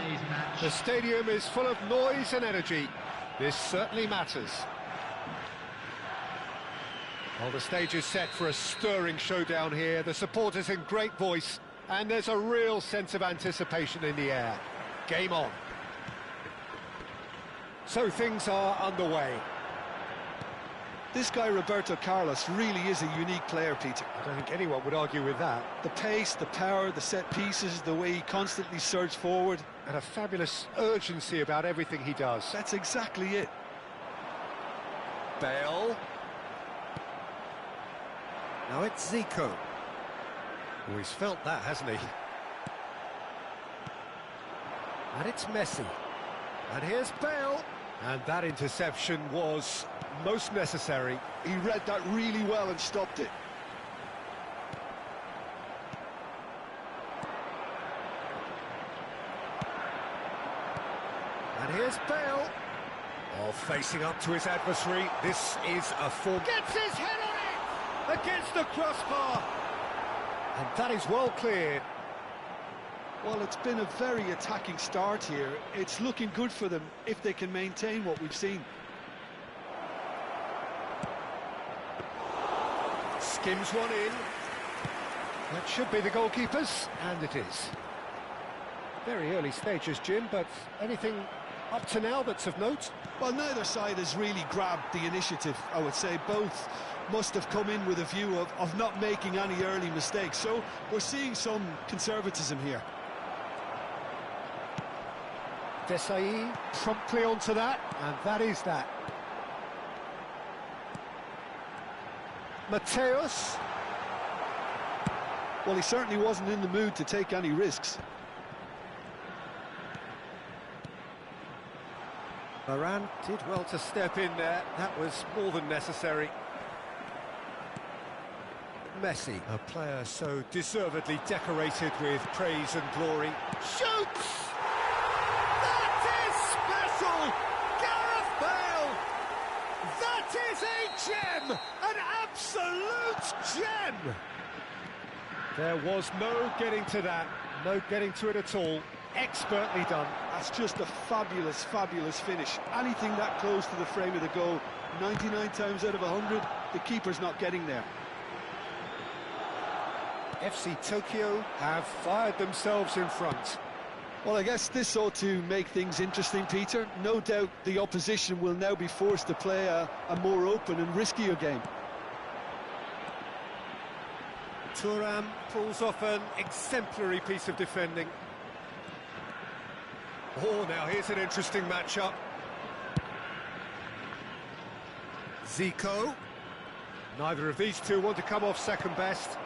S1: The stadium is full of noise and energy. This certainly matters. Well, the stage is set for a stirring showdown here. The supporters in great voice, and there's a real sense of anticipation in the air. Game on. So things are underway.
S2: This guy, Roberto Carlos, really is a unique player, Peter.
S1: I don't think anyone would argue with that.
S2: The pace, the power, the set pieces, the way he constantly surges forward.
S1: And a fabulous urgency about everything he does.
S2: That's exactly it.
S1: Bale. Now it's Zico. Oh, he's felt that, hasn't he? And it's Messi. And here's Bale. And that interception was most necessary.
S2: He read that really well and stopped it.
S1: And here's Bale. Oh, facing up to his adversary. This is a full... Gets his head on it! Against the crossbar! And that is well cleared.
S2: Well, it's been a very attacking start here. It's looking good for them if they can maintain what we've seen.
S1: Skims one in. That should be the goalkeepers, and it is. Very early stages, Jim, but anything up to now that's of note?
S2: Well, neither side has really grabbed the initiative, I would say. Both must have come in with a view of not making any early mistakes. So we're seeing some conservatism here.
S1: Desai promptly onto that, and that is that. Mateus.
S2: Well, he certainly wasn't in the mood to take any risks.
S1: Varane did well to step in there. That was more than necessary. Messi, a player so deservedly decorated with praise and glory. Shoots! That is special! Gareth Bale! That is a gem! An absolute gem! There was no getting to that, no getting to it at all. Expertly done.
S2: That's just a fabulous, fabulous finish. Anything that close to the frame of the goal, 99 times out of 100, the keeper's not getting there.
S1: FC Tokyo have fired themselves in front.
S2: Well, I guess this ought to make things interesting, Peter. No doubt the opposition will now be forced to play a more open and riskier game.
S1: Thuram pulls off an exemplary piece of defending. Oh, now here's an interesting matchup. Zico. Neither of these two want to come off second best.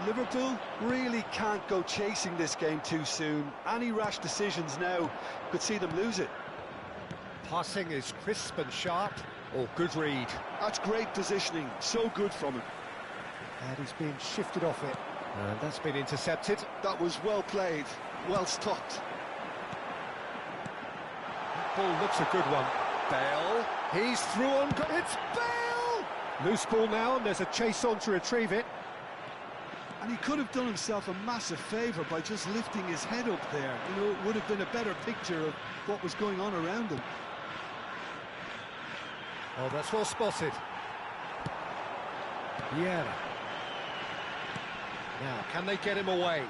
S2: Liverpool really can't go chasing this game too soon. Any rash decisions now could see them lose it.
S1: Passing is crisp and sharp. Oh, good read.
S2: That's great positioning, so good from him.
S1: And he's been shifted off it. And that's been intercepted.
S2: That was well played, well stopped.
S1: That ball looks a good one. Bale, he's through on... It's Bale! Loose ball now, and there's a chase on to retrieve it.
S2: And he could have done himself a massive favour by just lifting his head up there. You know, it would have been a better picture of what was going on around him.
S1: Oh, that's well spotted. Vieira. Now, can they get him away?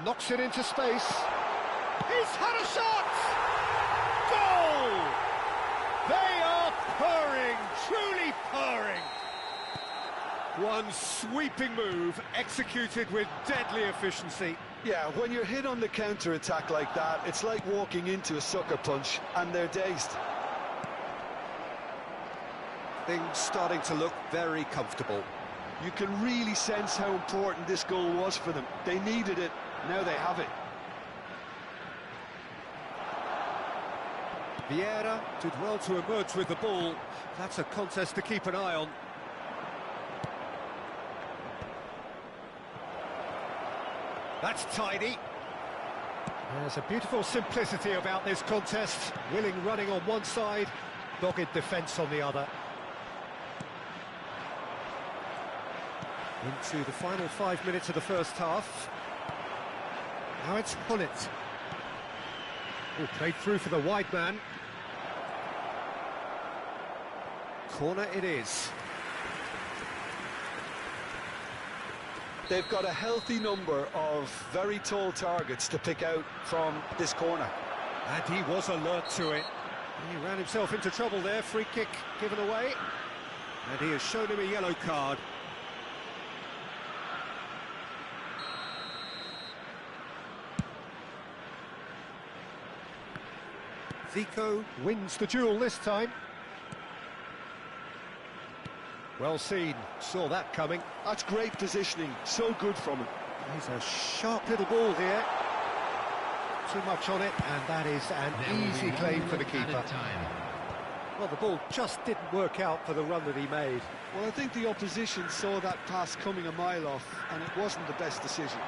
S1: Knocks it into space. He's had a shot! Goal! They are purring, truly purring. One sweeping move, executed with deadly efficiency.
S2: Yeah, when you're hit on the counter-attack like that, it's like walking into a sucker punch, and they're dazed.
S1: Things starting to look very comfortable.
S2: You can really sense how important this goal was for them. They needed it, now they have it.
S1: Vieira did well to emerge with the ball. That's a contest to keep an eye on. That's tidy. There's a beautiful simplicity about this contest. Willing running on one side, dogged defence on the other. Into the final 5 minutes of the first half. Now it's Hullet. Oh, played through for the wide man. Corner it is.
S2: They've got a healthy number of very tall targets to pick out from this corner.
S1: And he was alert to it. He ran himself into trouble there. Free kick given away. And he has shown him a yellow card. Zico wins the duel this time. Well seen, saw that coming.
S2: That's great positioning, so good from him.
S1: He's a sharp little ball here. Too much on it, and that is an easy claim for the keeper. Well, the ball just didn't work out for the run that he made.
S2: Well, I think the opposition saw that pass coming a mile off, and it wasn't the best decision.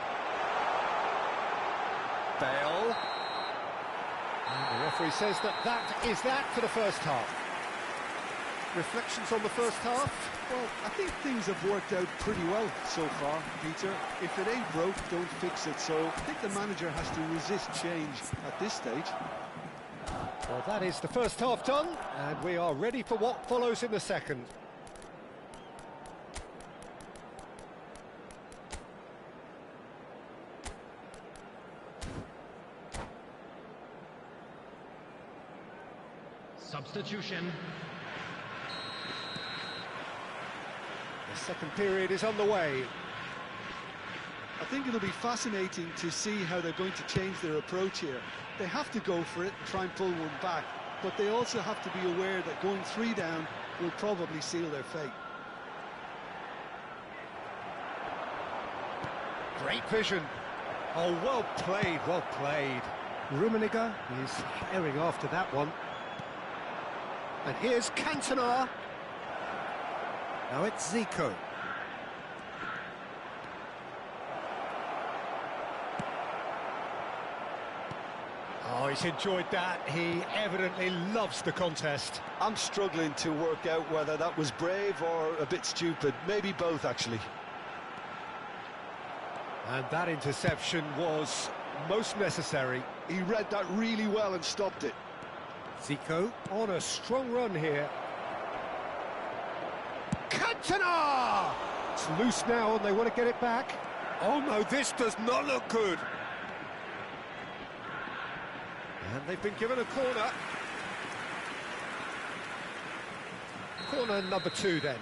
S1: Bale. And the referee says that is that for the first half. Reflections on the first half?
S2: Well, I think things have worked out pretty well so far, Peter. If it ain't broke, don't fix it. So I think the manager has to resist change at this stage.
S1: Well, that is the first half done, and we are ready for what follows in the second.
S4: Substitution.
S1: The second period is underway.
S2: I think it'll be fascinating to see how they're going to change their approach here. They have to go for it and try and pull one back, but they also have to be aware that going 3 down will probably seal their fate.
S1: Great vision. Oh, well played, well played. Rummenigge is herring after that one. And here's Cantona. Now it's Zico. Oh, he's enjoyed that. He evidently loves the contest.
S2: I'm struggling to work out whether that was brave or a bit stupid. Maybe both, actually.
S1: And that interception was most necessary.
S2: He read that really well and stopped it.
S1: Zico on a strong run here. Cantona! It's loose now and they want to get it back. Oh no, this does not look good. And they've been given a corner. Corner number 2 then.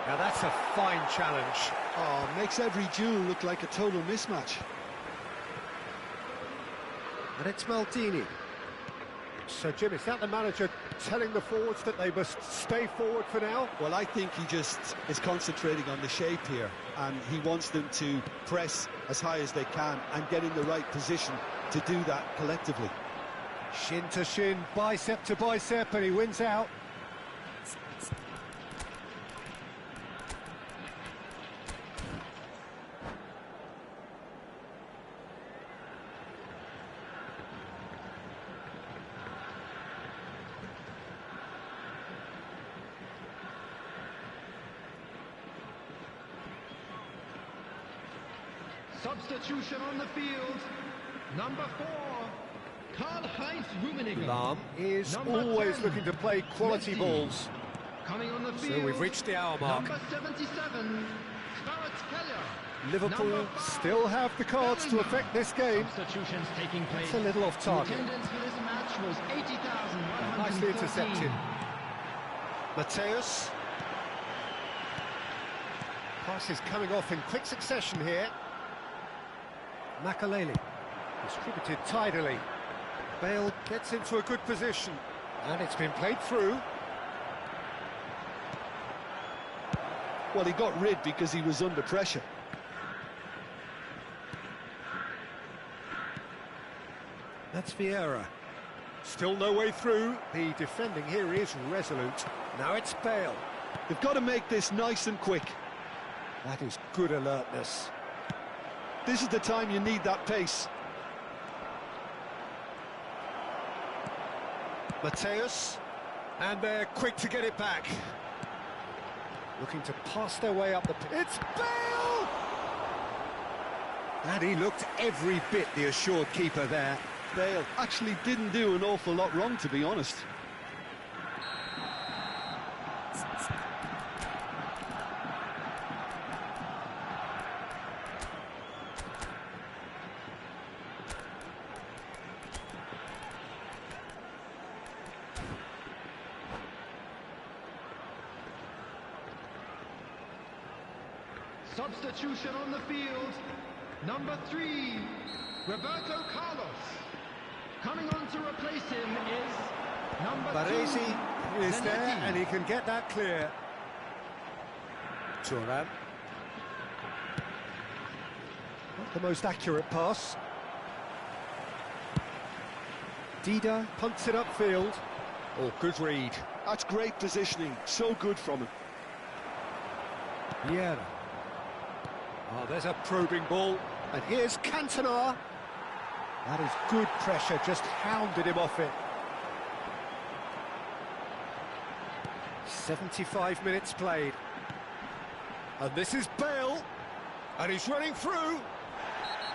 S1: Now that's a fine challenge.
S2: Oh, makes every duel look like a total mismatch.
S1: And it's Maldini. So, Jim, is that the manager telling the forwards that they must stay forward for now?
S2: Well, I think he just is concentrating on the shape here, and he wants them to press as high as they can and get in the right position to do that collectively.
S1: Shin to shin, bicep to bicep, and he wins out.
S4: Substitution on the field. Number 4, Karl-Heinz Rummenigge.
S1: Lahm is
S4: Number
S1: always
S4: 10,
S1: looking to play quality
S4: Messi.
S1: balls.
S4: Coming on the field.
S1: So we've reached the hour mark.
S4: Number 77, Kvaratskhelia.
S1: Liverpool
S4: Number 5,
S1: still have the cards to affect this game.
S4: Substitutions taking place.
S1: It's a little off target.
S4: The attendance for this match was 80,114.
S1: Nicely intercepted. Mateus. Passes coming off in quick succession here. Makaleli, distributed tidily. Bale gets into a good position, and it's been played through.
S2: Well, he got rid because he was under pressure.
S1: That's Vieira. Still no way through. The defending here is resolute. Now it's Bale.
S2: They've got to make this nice and quick.
S1: That is good alertness.
S2: This is the time you need that pace.
S1: Mateus, and they're quick to get it back. Looking to pass their way up the pitch. It's Bale! And he looked every bit the assured keeper there.
S2: Bale actually didn't do an awful lot wrong, to be honest.
S4: Substitution on the field. Number 3, Roberto Carlos. Coming on to replace him is number 2,
S1: Baresi is there,
S4: Zanetti.
S1: and he can get that clear. Thuram. Not the most accurate pass. Dida punts it upfield. Oh, good read.
S2: That's great positioning, so good from him.
S1: Vieira. Oh, there's a probing ball. And here's Cantona. That is good pressure, just hounded him off it. 75 minutes played. And this is Bale. And he's running through.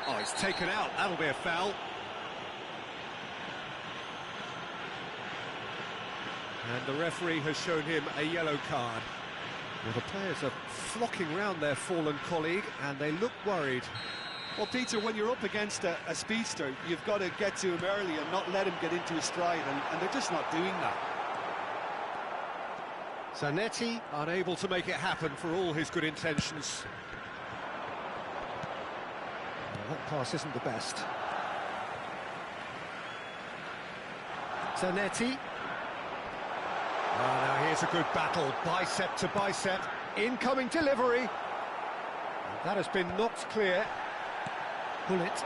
S1: Oh, he's taken out. That'll be a foul. And the referee has shown him a yellow card. Well, the players are flocking round their fallen colleague, and they look worried.
S2: Well, Peter, when you're up against a speedster, you've got to get to him early and not let him get into his stride, and they're just not doing that.
S1: Zanetti unable to make it happen for all his good intentions. Well, that pass isn't the best. Zanetti. Now here's a good battle, bicep to bicep, incoming delivery. And that has been knocked clear. Bullet.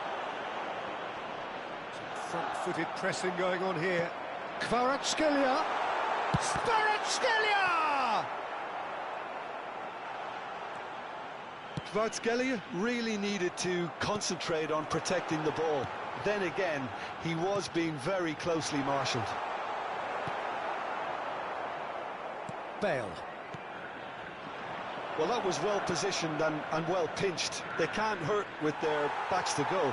S1: Some front-footed pressing going on here. Kvaratskhelia. Kvaratskhelia!
S2: Kvaratskhelia really needed to concentrate on protecting the ball. Then again, he was being very closely marshalled.
S1: Bale.
S2: Well, that was well positioned and well pinched. They can't hurt with their backs to go.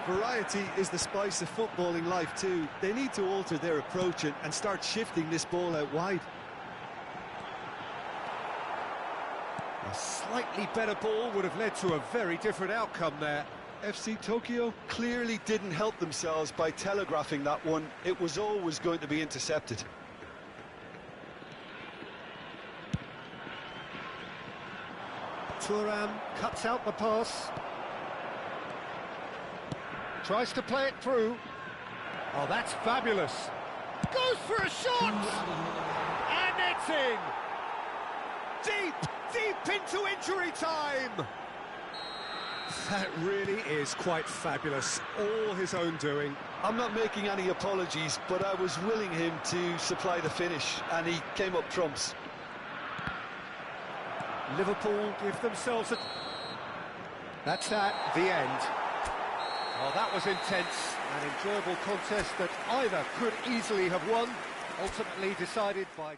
S3: Variety is the spice of footballing life too. They need to alter their approach and start shifting this ball out wide.
S1: A slightly better ball would have led to a very different outcome there.
S2: FC Tokyo clearly didn't help themselves by telegraphing that one. It was always going to be intercepted.
S1: Thuram cuts out the pass. Tries to play it through. Oh, that's fabulous. Goes for a shot! And it's in! Deep into injury time! That really is quite fabulous. All his own doing.
S2: I'm not making any apologies, but I was willing him to supply the finish, and he came up trumps.
S1: Liverpool give themselves a... That's that, the end. Oh, that was intense. An enjoyable contest that either could easily have won, ultimately decided by...